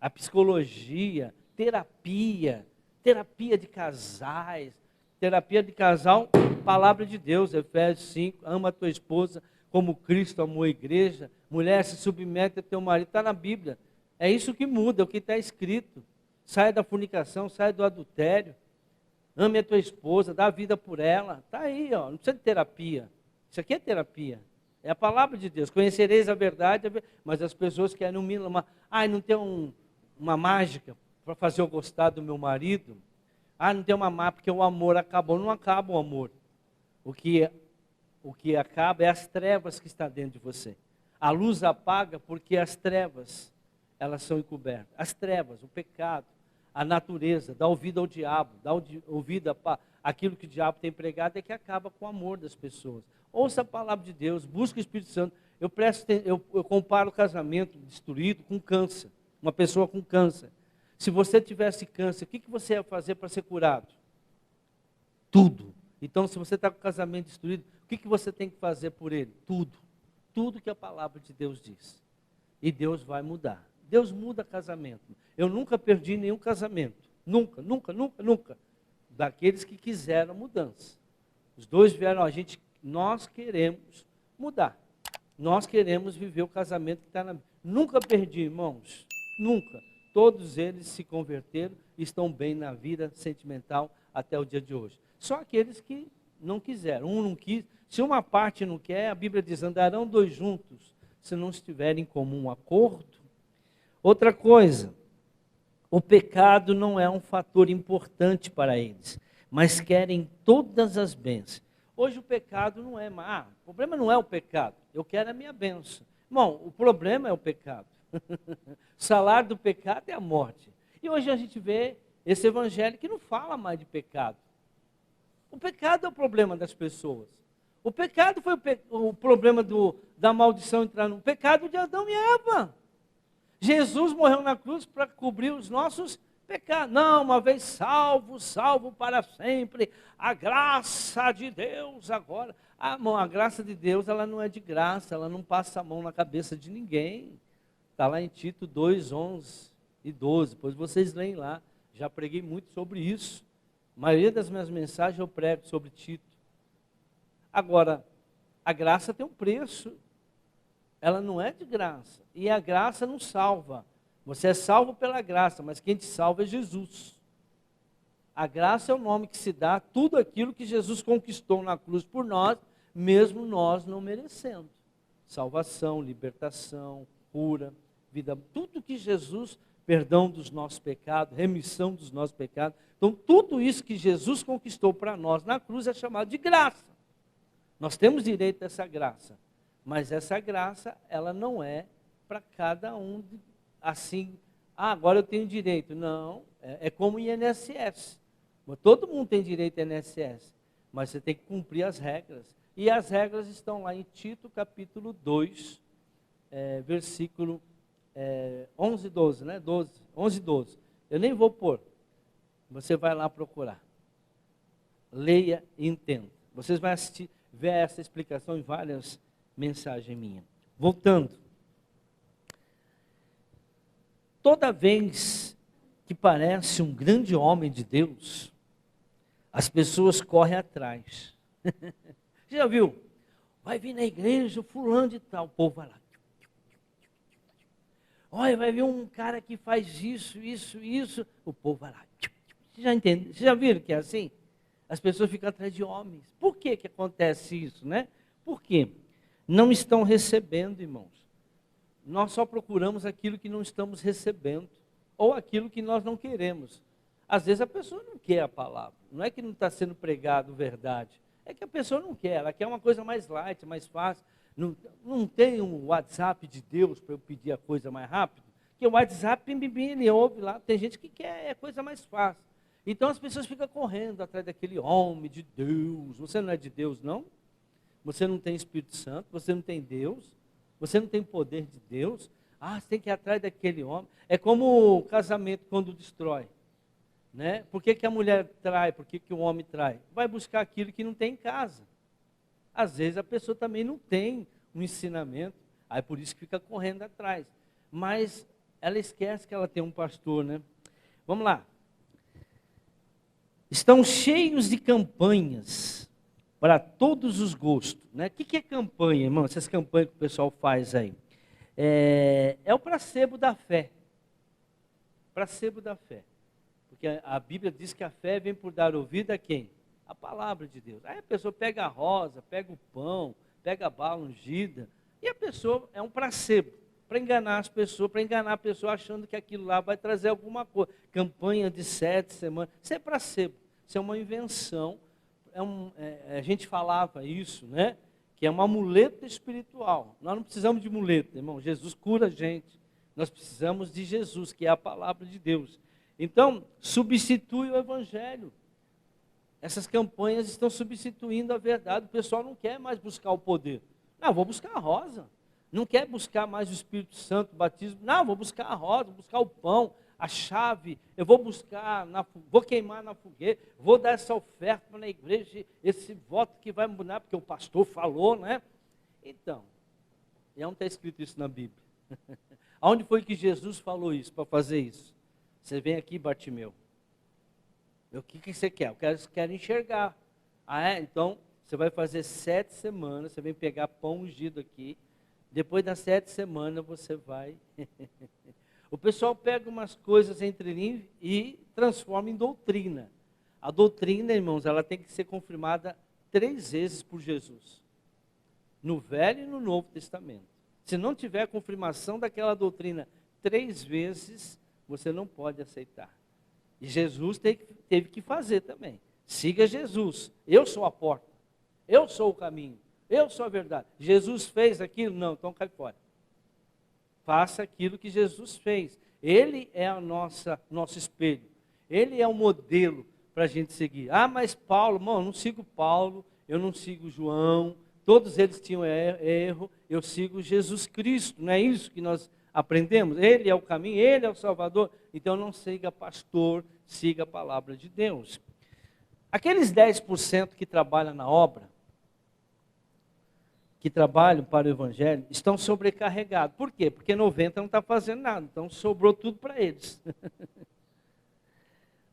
a psicologia, terapia de casais, terapia de casal, palavra de Deus, Efésios 5, ama a tua esposa como Cristo amou a igreja. Mulher, se submete a teu marido, está na Bíblia. É isso que muda, é o que está escrito. Sai da fornicação, sai do adultério. Ame a tua esposa, dá a vida por ela. Está aí, ó, não precisa de terapia. Isso aqui é terapia. É a palavra de Deus. Conhecereis a verdade, mas as pessoas querem não tem uma mágica para fazer eu gostar do meu marido. Não tem uma mágica porque o amor acabou. Não acaba o amor. O que acaba é as trevas que está dentro de você. A luz apaga porque as trevas, elas são encobertas. As trevas, o pecado, a natureza, dá ouvido ao diabo, dá ouvido aquilo que o diabo tem pregado, é que acaba com o amor das pessoas. Ouça a palavra de Deus, busque o Espírito Santo. Eu comparo o casamento destruído com câncer. Uma pessoa com câncer. Se você tivesse câncer, o que você ia fazer para ser curado? Tudo. Então, se você está com o casamento destruído, o que você tem que fazer por ele? Tudo. Tudo que a palavra de Deus diz. E Deus vai mudar. Deus muda casamento. Eu nunca perdi nenhum casamento. Nunca, nunca, nunca, nunca. Daqueles que quiseram mudança. Os dois vieram, nós queremos mudar. Nós queremos viver o casamento que está na Bíblia. Nunca perdi, irmãos. Nunca. Todos eles se converteram e estão bem na vida sentimental até o dia de hoje. Só aqueles que não quiseram. Um não quis. Se uma parte não quer, a Bíblia diz, andarão dois juntos, se não estiverem em comum acordo. Outra coisa, o pecado não é um fator importante para eles, mas querem todas as bênçãos. Hoje o pecado não é mais. O problema não é o pecado, eu quero a minha bênção. Irmão, o problema é o pecado. O salário do pecado é a morte. E hoje a gente vê esse evangelho que não fala mais de pecado. O pecado é o problema das pessoas. O pecado foi o problema da maldição entrar no pecado de Adão e Eva. Jesus morreu na cruz para cobrir os nossos pecados. Não, uma vez salvo, salvo para sempre. A graça de Deus agora. A graça de Deus, ela não é de graça, ela não passa a mão na cabeça de ninguém. Está lá em Tito 2, 11 e 12. Depois vocês leem lá. Já preguei muito sobre isso. A maioria das minhas mensagens eu prego sobre Tito. Agora, a graça tem um preço. Ela não é de graça. E a graça não salva. Você é salvo pela graça, mas quem te salva é Jesus. A graça é o nome que se dá a tudo aquilo que Jesus conquistou na cruz por nós, mesmo nós não merecendo. Salvação, libertação, cura, vida, tudo que Jesus, perdão dos nossos pecados, remissão dos nossos pecados. Então, tudo isso que Jesus conquistou para nós na cruz é chamado de graça. Nós temos direito a essa graça. Mas essa graça, ela não é para cada um assim, agora eu tenho direito. Não, é como o INSS. Todo mundo tem direito ao INSS, mas você tem que cumprir as regras. E as regras estão lá em Tito, capítulo 2, versículo 11 e 12, né? 11 e 12. Eu nem vou pôr. Você vai lá procurar. Leia e entenda. Vocês vão ver essa explicação em várias mensagens minhas. Voltando. Toda vez que parece um grande homem de Deus, as pessoas correm atrás. Você já viu? Vai vir na igreja o fulano de tal, o povo vai lá. Olha, vai vir um cara que faz isso, isso, isso, o povo vai lá. Você já entende? Vocês já viram que é assim? As pessoas ficam atrás de homens. Por que acontece isso, né? Por quê? Não estão recebendo, irmãos. Nós só procuramos aquilo que não estamos recebendo, ou aquilo que nós não queremos. Às vezes a pessoa não quer a palavra, não é que não está sendo pregado verdade, é que a pessoa não quer, ela quer uma coisa mais light, mais fácil. Não tem um WhatsApp de Deus para eu pedir a coisa mais rápido, porque o WhatsApp, ele ouve lá, tem gente que quer coisa mais fácil. Então as pessoas ficam correndo atrás daquele homem de Deus. Você não é de Deus, não? Você não tem Espírito Santo, você não tem Deus, você não tem poder de Deus. Você tem que ir atrás daquele homem. É como o casamento quando destrói. Né? Por que a mulher trai? Por que o homem trai? Vai buscar aquilo que não tem em casa. Às vezes a pessoa também não tem um ensinamento, aí por isso que fica correndo atrás. Mas ela esquece que ela tem um pastor, né? Vamos lá. estão cheios de campanhas para todos os gostos. Né? O que é campanha, irmão? Essas campanhas que o pessoal faz aí. É o placebo da fé. Placebo da fé. Porque a Bíblia diz que a fé vem por dar ouvido a quem? A palavra de Deus. Aí a pessoa pega a rosa, pega o pão, pega a bala ungida, e a pessoa é um placebo, para enganar as pessoas, para enganar a pessoa achando que aquilo lá vai trazer alguma coisa. Campanha de 7 semanas, isso é placebo, isso é uma invenção. A gente falava isso, né? Que é uma muleta espiritual. Nós não precisamos de muleta, irmão. Jesus cura a gente. Nós precisamos de Jesus, que é a palavra de Deus. Então, substitui o evangelho. Essas campanhas estão substituindo a verdade. O pessoal não quer mais buscar o poder. Não, vou buscar a rosa. Não quer buscar mais o Espírito Santo, o batismo. Não, vou buscar a rosa, vou buscar o pão, a chave. Eu vou buscar, vou queimar na fogueira. Vou dar essa oferta na igreja, esse voto que vai mudar, porque o pastor falou, né? Então, e onde está escrito isso na Bíblia? Aonde foi que Jesus falou isso, para fazer isso? Você vem aqui, Bartimeu. O que você quer? Eu quero enxergar. Ah, é? Então, você vai fazer 7 semanas, você vem pegar pão ungido aqui. Depois das 7 semanas, você vai... O pessoal pega umas coisas entre linhas e transforma em doutrina. A doutrina, irmãos, ela tem que ser confirmada 3 vezes por Jesus. No Velho e no Novo Testamento. Se não tiver confirmação daquela doutrina 3 vezes, você não pode aceitar. E Jesus teve que fazer também. Siga Jesus. Eu sou a porta. Eu sou o caminho. Eu sou a verdade. Jesus fez aquilo? Não, então cai fora. Faça aquilo que Jesus fez. Ele é nosso espelho. Ele é o modelo para a gente seguir. Ah, mas Paulo, irmão, eu não sigo Paulo, eu não sigo João, todos eles tinham erro, eu sigo Jesus Cristo. Não é isso que nós aprendemos? Ele é o caminho, Ele é o Salvador. Então não siga pastor, siga a palavra de Deus. Aqueles 10% que trabalham na obra, que trabalham para o Evangelho, estão sobrecarregados. Por quê? Porque 90 não está fazendo nada, então sobrou tudo para eles.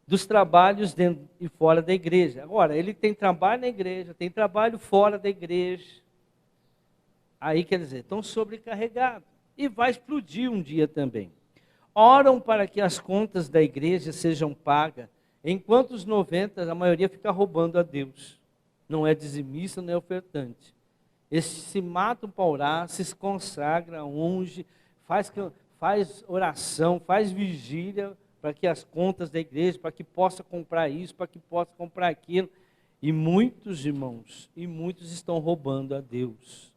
Dos trabalhos dentro e fora da igreja. Agora, ele tem trabalho na igreja, tem trabalho fora da igreja. Aí, quer dizer, estão sobrecarregados. E vai explodir um dia também. Oram para que as contas da igreja sejam pagas, enquanto os 90, a maioria fica roubando a Deus. Não é dizimista, não é ofertante. Eles se matam para orar, se consagram, unge, faz oração, faz vigília para que as contas da igreja, para que possa comprar isso, para que possa comprar aquilo. E muitos, irmãos, estão roubando a Deus.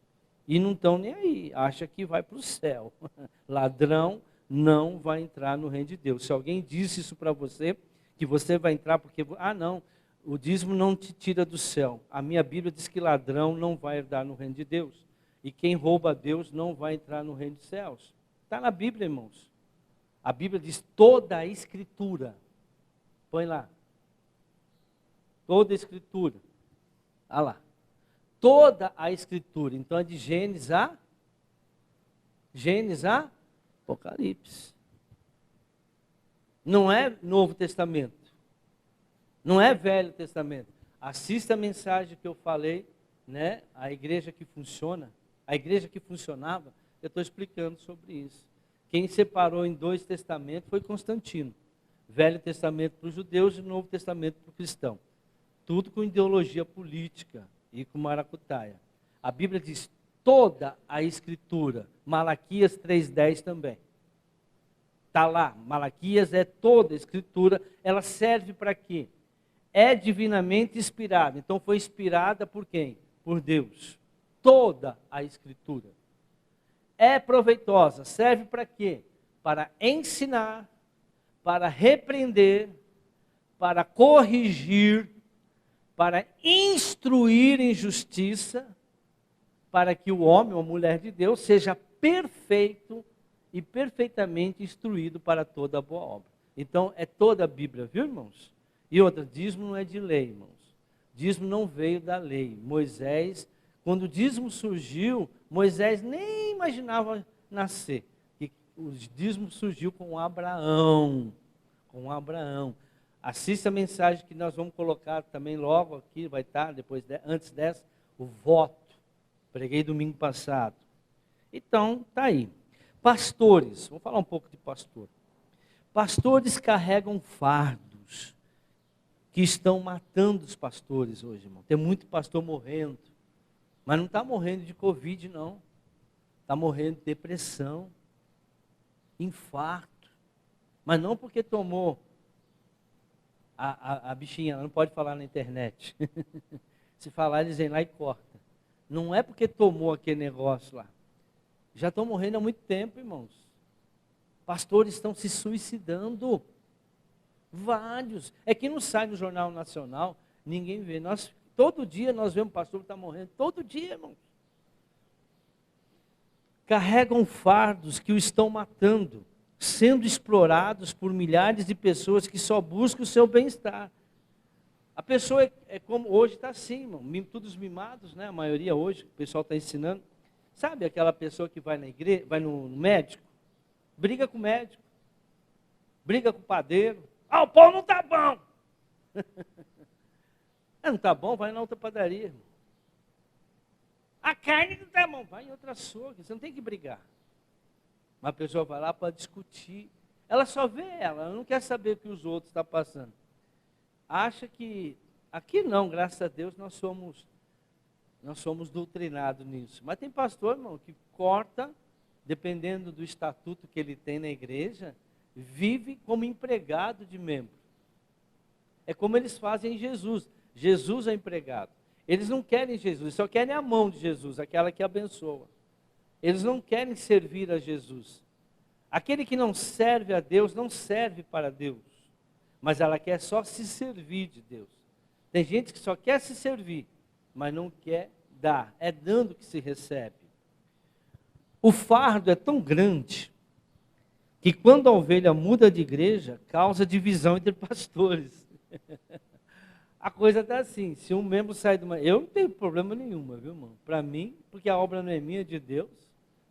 E não estão nem aí, acha que vai para o céu. Ladrão não vai entrar no reino de Deus. Se alguém disse isso para você, que você vai entrar porque... Ah, não. O dízimo não te tira do céu. A minha Bíblia diz que ladrão não vai herdar no reino de Deus. E quem rouba a Deus não vai entrar no reino dos céus. Está na Bíblia, irmãos. A Bíblia diz toda a Escritura. Põe lá. Toda a Escritura. Olha lá. Toda a Escritura. Então é de Gênesis a Apocalipse. Não é Novo Testamento. Não é Velho Testamento. Assista a mensagem que eu falei, né? A igreja que funciona, a igreja que funcionava, eu estou explicando sobre isso. Quem separou em 2 testamentos foi Constantino. Velho Testamento para os judeus e Novo Testamento para o cristão. Tudo com ideologia política e com maracutaia. A Bíblia diz toda a Escritura. Malaquias 3,10 também. Está lá. Malaquias é toda a Escritura. Ela serve para quê? É divinamente inspirada. Então foi inspirada por quem? Por Deus. Toda a Escritura. É proveitosa. Serve para quê? Para ensinar, para repreender, para corrigir, para instruir em justiça, para que o homem ou a mulher de Deus seja perfeito e perfeitamente instruído para toda a boa obra. Então é toda a Bíblia, viu, irmãos? E outra, dízimo não é de lei, irmãos. Dízimo não veio da lei. Moisés, quando o dízimo surgiu, Moisés nem imaginava nascer. E o dízimo surgiu com Abraão. Com Abraão. Assista a mensagem que nós vamos colocar também logo aqui, vai estar, antes dessa, o voto. Preguei domingo passado. Então, está aí. Pastores, vou falar um pouco de pastor. Pastores carregam fardos que estão matando os pastores hoje, irmão. Tem muito pastor morrendo, mas não está morrendo de Covid, não. Está morrendo de depressão, infarto, mas não porque tomou a bichinha, ela não pode falar na internet. Se falar, eles vêm lá e cortam. Não é porque tomou aquele negócio lá. Já estão morrendo há muito tempo, irmãos. Pastores estão se suicidando. Vários. É que não sai no Jornal Nacional, ninguém vê. Todo dia nós vemos pastor que está morrendo. Todo dia, irmãos. Carregam fardos que o estão matando, sendo explorados por milhares de pessoas que só buscam o seu bem-estar. A pessoa é como hoje está assim, irmão, todos mimados, né? A maioria hoje, o pessoal está ensinando. Sabe aquela pessoa que vai na igreja, vai no médico, briga com o médico, briga com o padeiro. O pão não está bom. Não está bom, vai na outra padaria, irmão. A carne não está bom, vai em outra açougue, você não tem que brigar. Uma pessoa vai lá para discutir. Ela só vê ela não quer saber o que os outros estão passando. Acha que, aqui não, graças a Deus, nós somos doutrinados nisso. Mas tem pastor, irmão, que corta, dependendo do estatuto que ele tem na igreja, vive como empregado de membro. É como eles fazem em Jesus. Jesus é empregado. Eles não querem Jesus, eles só querem a mão de Jesus, aquela que abençoa. Eles não querem servir a Jesus. Aquele que não serve a Deus, não serve para Deus. Mas ela quer só se servir de Deus. Tem gente que só quer se servir, mas não quer dar. É dando que se recebe. O fardo é tão grande que quando a ovelha muda de igreja, causa divisão entre pastores. A coisa está assim, se um membro sai de uma... Eu não tenho problema nenhuma, viu, irmão? Para mim, porque a obra não é minha, é de Deus.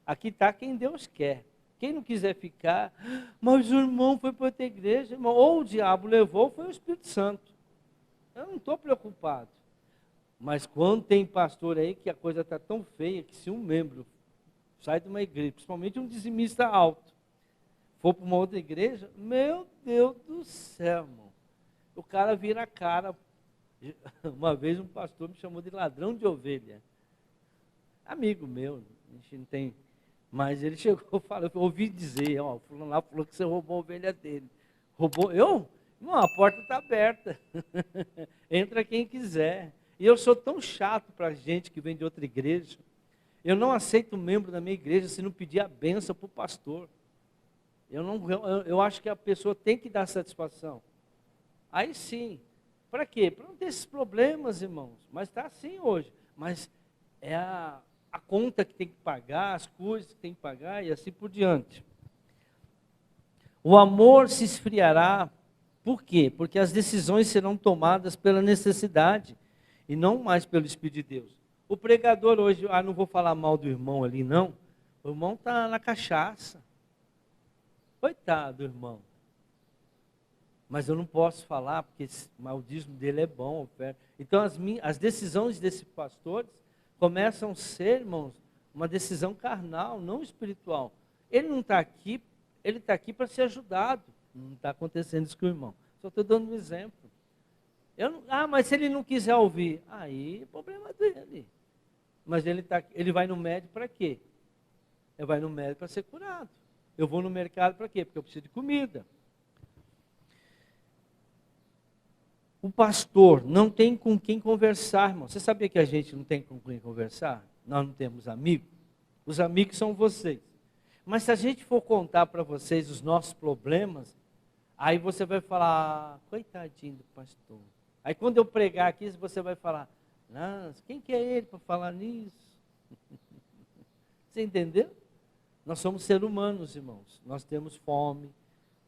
Aqui está quem Deus quer. Quem não quiser ficar, mas o irmão foi para outra igreja, irmão, ou o diabo levou, ou foi o Espírito Santo. Eu não estou preocupado. Mas quando tem pastor aí que a coisa está tão feia, que se um membro sai de uma igreja, principalmente um dizimista alto, for para uma outra igreja, meu Deus do céu, irmão. O cara vira a cara. Uma vez um pastor me chamou de ladrão de ovelha. Amigo meu, a gente não tem... Mas ele chegou e falou, eu ouvi dizer, fulano lá falou que você roubou a ovelha dele. Roubou? Eu? Não, a porta está aberta. Entra quem quiser. E eu sou tão chato para gente que vem de outra igreja. Eu não aceito membro da minha igreja se não pedir a bênção para o pastor. Eu acho que a pessoa tem que dar satisfação. Aí sim. Para quê? Para não ter esses problemas, irmãos. Mas está assim hoje. Mas é a conta que tem que pagar, as coisas que tem que pagar e assim por diante. O amor se esfriará. Por quê? Porque as decisões serão tomadas pela necessidade e não mais pelo Espírito de Deus. O pregador hoje, não vou falar mal do irmão ali, não. O irmão está na cachaça. Coitado do irmão. Mas eu não posso falar, porque o maldismo dele é bom. Então, as decisões desses pastores começam a ser, irmãos, uma decisão carnal, não espiritual. Ele não está aqui, ele está aqui para ser ajudado. Não está acontecendo isso com o irmão. Só estou dando um exemplo. Mas se ele não quiser ouvir, aí é problema dele. Mas ele vai no médico para quê? Ele vai no médico para ser curado. Eu vou no mercado para quê? Porque eu preciso de comida. O pastor não tem com quem conversar, irmão. Você sabia que a gente não tem com quem conversar? Nós não temos amigos? Os amigos são vocês. Mas se a gente for contar para vocês os nossos problemas, aí você vai falar, coitadinho do pastor. Aí quando eu pregar aqui, você vai falar, nossa, quem que é ele para falar nisso? Você entendeu? Nós somos seres humanos, irmãos. Nós temos fome,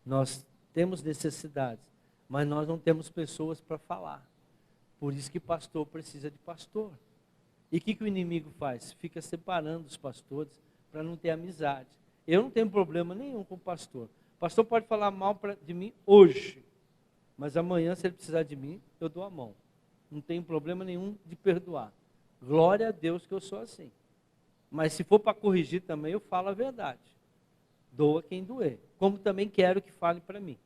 nós temos necessidades. Mas nós não temos pessoas para falar. Por isso que pastor precisa de pastor. E o que o inimigo faz? Fica separando os pastores para não ter amizade. Eu não tenho problema nenhum com o pastor. O pastor pode falar mal de mim hoje. Mas amanhã, se ele precisar de mim, eu dou a mão. Não tenho problema nenhum de perdoar. Glória a Deus que eu sou assim. Mas se for para corrigir também, eu falo a verdade. Doa quem doer. Como também quero que fale para mim.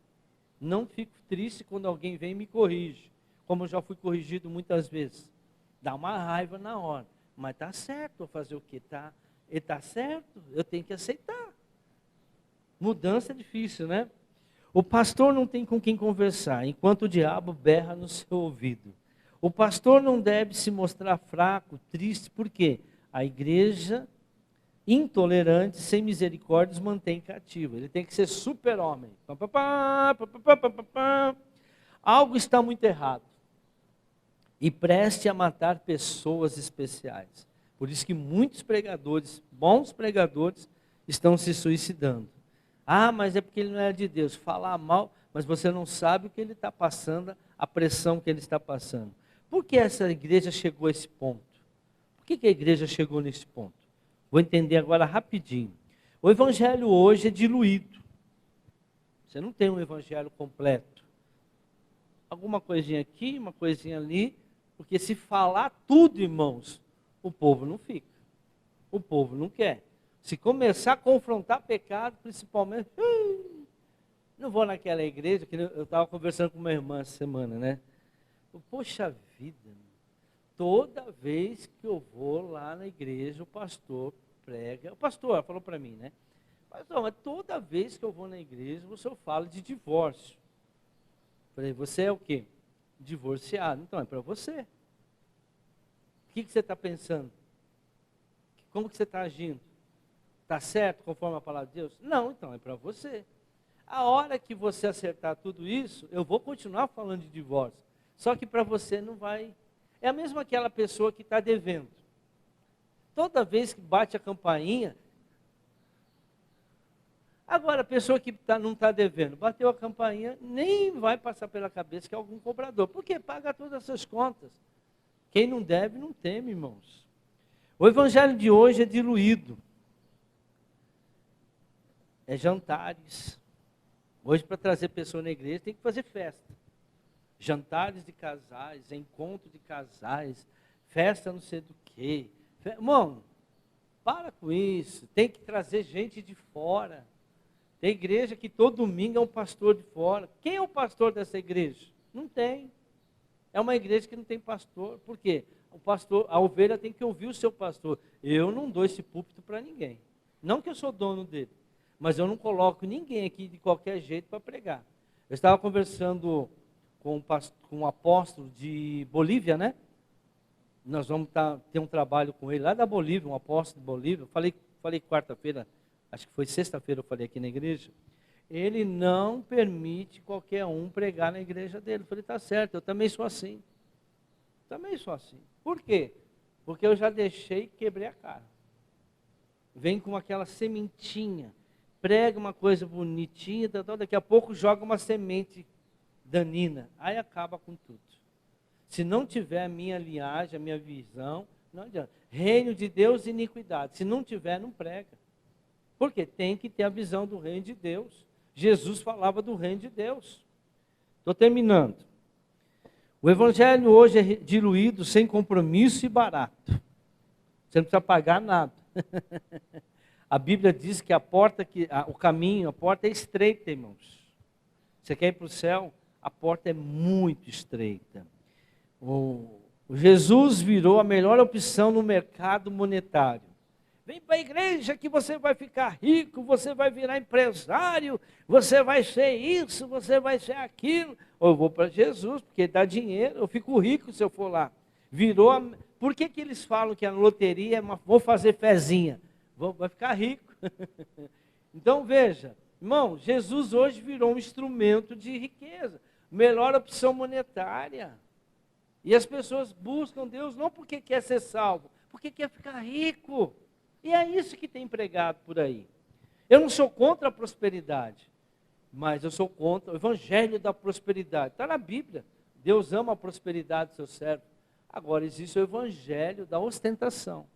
Não fico triste quando alguém vem e me corrige. Como eu já fui corrigido muitas vezes. Dá uma raiva na hora. Mas está certo, vou fazer o quê? Ele está certo, eu tenho que aceitar. Mudança é difícil, né? O pastor não tem com quem conversar, enquanto o diabo berra no seu ouvido. O pastor não deve se mostrar fraco, triste, porque a igreja intolerante, sem misericórdia, mantém cativo. Ele tem que ser super-homem. Algo está muito errado. E preste a matar pessoas especiais. Por isso que muitos pregadores, bons pregadores, estão se suicidando. Ah, mas é porque ele não é de Deus. Falar mal, mas você não sabe o que ele está passando, a pressão que ele está passando. Por que essa igreja chegou a esse ponto? Por que a igreja chegou nesse ponto? Vou entender agora rapidinho. O evangelho hoje é diluído. Você não tem um evangelho completo. Alguma coisinha aqui, uma coisinha ali, porque se falar tudo, irmãos, o povo não fica. O povo não quer. Se começar a confrontar pecado, principalmente, não vou naquela igreja, que eu estava conversando com uma irmã essa semana, né? Poxa vida, toda vez que eu vou lá na igreja, o pastor prega. O pastor, ela falou para mim, né? Pastor, mas toda vez que eu vou na igreja, o senhor fala de divórcio. Eu falei, você é o quê? Divorciado. Então é para você. O que você está pensando? Como que você está agindo? Está certo conforme a palavra de Deus? Não, então é para você. A hora que você acertar tudo isso, eu vou continuar falando de divórcio. Só que para você não vai. É a mesma aquela pessoa que está devendo. Toda vez que bate a campainha. Agora, a pessoa que não está devendo, bateu a campainha, nem vai passar pela cabeça que é algum cobrador. Porque paga todas essas contas. Quem não deve, não teme, irmãos. O evangelho de hoje é diluído. É jantares. Hoje, para trazer pessoa na igreja, tem que fazer festa. Jantares de casais, encontro de casais, festa não sei do quê. Irmão, para com isso. Tem que trazer gente de fora. Tem igreja que todo domingo é um pastor de fora. Quem é o pastor dessa igreja? Não tem. É uma igreja que não tem pastor. Por quê? O pastor, a ovelha tem que ouvir o seu pastor. Eu não dou esse púlpito para ninguém. Não que eu sou dono dele. Mas eu não coloco ninguém aqui de qualquer jeito para pregar. Eu estava conversando com um apóstolo de Bolívia, né? Nós vamos ter um trabalho com ele lá da Bolívia, um apóstolo de Bolívia. Eu falei quarta-feira, acho que foi sexta-feira eu falei aqui na igreja. Ele não permite qualquer um pregar na igreja dele. Eu falei, tá certo, eu também sou assim. Também sou assim. Por quê? Porque eu já deixei e quebrei a cara. Vem com aquela sementinha. Prega uma coisa bonitinha, daqui a pouco joga uma semente danina. Aí acaba com tudo. Se não tiver a minha linhagem, a minha visão, não adianta. Reino de Deus e iniquidade. Se não tiver, não prega. Porque tem que ter a visão do reino de Deus. Jesus falava do reino de Deus. Estou terminando. O evangelho hoje é diluído, sem compromisso e barato. Você não precisa pagar nada. A Bíblia diz que o caminho, a porta é estreita, irmãos. Você quer ir para o céu? A porta é muito estreita. O Jesus virou a melhor opção no mercado monetário. Vem para a igreja que você vai ficar rico, você vai virar empresário, você vai ser isso, você vai ser aquilo. Ou eu vou para Jesus, porque dá dinheiro, eu fico rico se eu for lá. Por que eles falam que a loteria é vou fazer fezinha? Vai ficar rico. Então veja, irmão, Jesus hoje virou um instrumento de riqueza, melhor opção monetária. E as pessoas buscam Deus não porque quer ser salvo, porque quer ficar rico. E é isso que tem pregado por aí. Eu não sou contra a prosperidade, mas eu sou contra o evangelho da prosperidade. Está na Bíblia. Deus ama a prosperidade do seu servo. Agora existe o evangelho da ostentação,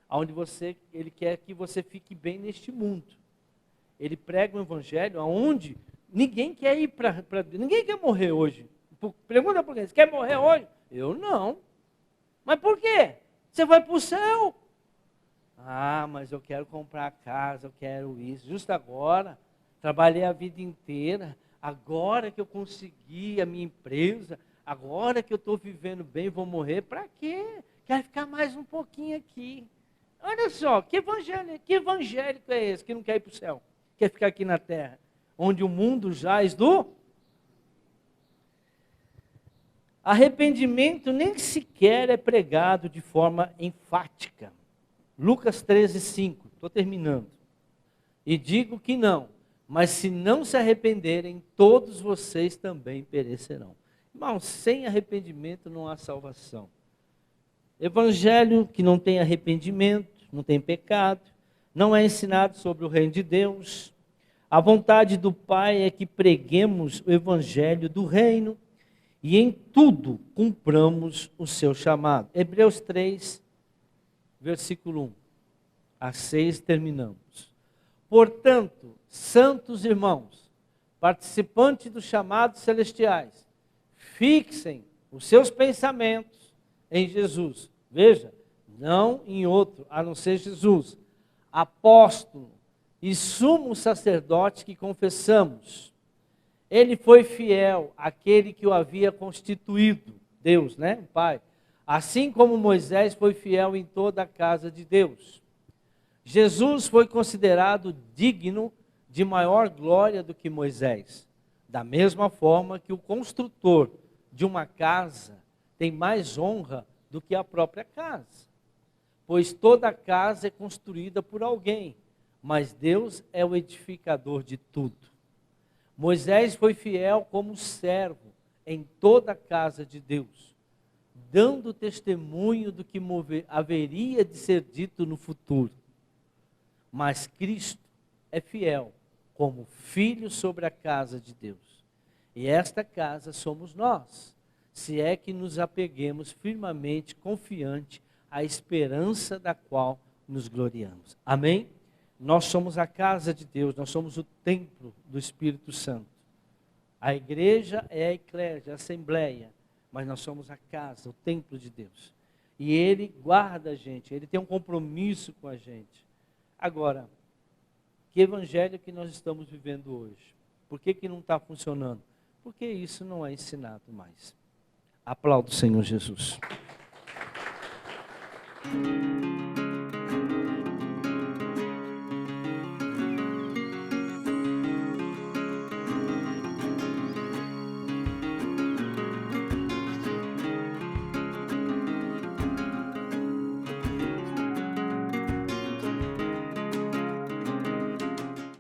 onde ele quer que você fique bem neste mundo. Ele prega um evangelho onde Ninguém quer ir para Deus. Ninguém quer morrer hoje. Pergunta para alguém, você quer morrer hoje? Eu não. Mas por quê? Você vai para o céu. Ah, mas eu quero comprar a casa, eu quero isso. Justo agora, trabalhei a vida inteira. Agora que eu consegui a minha empresa, agora que eu estou vivendo bem, vou morrer. Para quê? Quero ficar mais um pouquinho aqui. Olha só, que evangélico é esse que não quer ir para o céu? Quer ficar aqui na terra, onde o mundo jaz do... Arrependimento nem sequer é pregado de forma enfática. Lucas 13:5, estou terminando. E digo que não, mas se não se arrependerem, todos vocês também perecerão. Irmão, sem arrependimento não há salvação. Evangelho que não tem arrependimento, não tem pecado, não é ensinado sobre o reino de Deus. A vontade do Pai é que preguemos o evangelho do reino e em tudo cumpramos o seu chamado. Hebreus 3, versículo 1 a 6, terminamos. Portanto, santos irmãos, participantes dos chamados celestiais, fixem os seus pensamentos em Jesus. Veja, não em outro, a não ser Jesus. Apóstolo e sumo sacerdote que confessamos. Ele foi fiel àquele que o havia constituído, Deus, né, o Pai. Assim como Moisés foi fiel em toda a casa de Deus. Jesus foi considerado digno de maior glória do que Moisés. Da mesma forma que o construtor de uma casa tem mais honra do que a própria casa. Pois toda casa é construída por alguém, mas Deus é o edificador de tudo. Moisés foi fiel como servo em toda a casa de Deus, dando testemunho do que haveria de ser dito no futuro. Mas Cristo é fiel como filho sobre a casa de Deus. E esta casa somos nós, se é que nos apeguemos firmemente, confiante, à esperança da qual nos gloriamos. Amém? Nós somos a casa de Deus, nós somos o templo do Espírito Santo. A igreja é a eclésia, a assembleia, mas nós somos a casa, o templo de Deus. E Ele guarda a gente, Ele tem um compromisso com a gente. Agora, que evangelho que nós estamos vivendo hoje? Por que não está funcionando? Porque isso não é ensinado mais. Aplaudo o Senhor Jesus.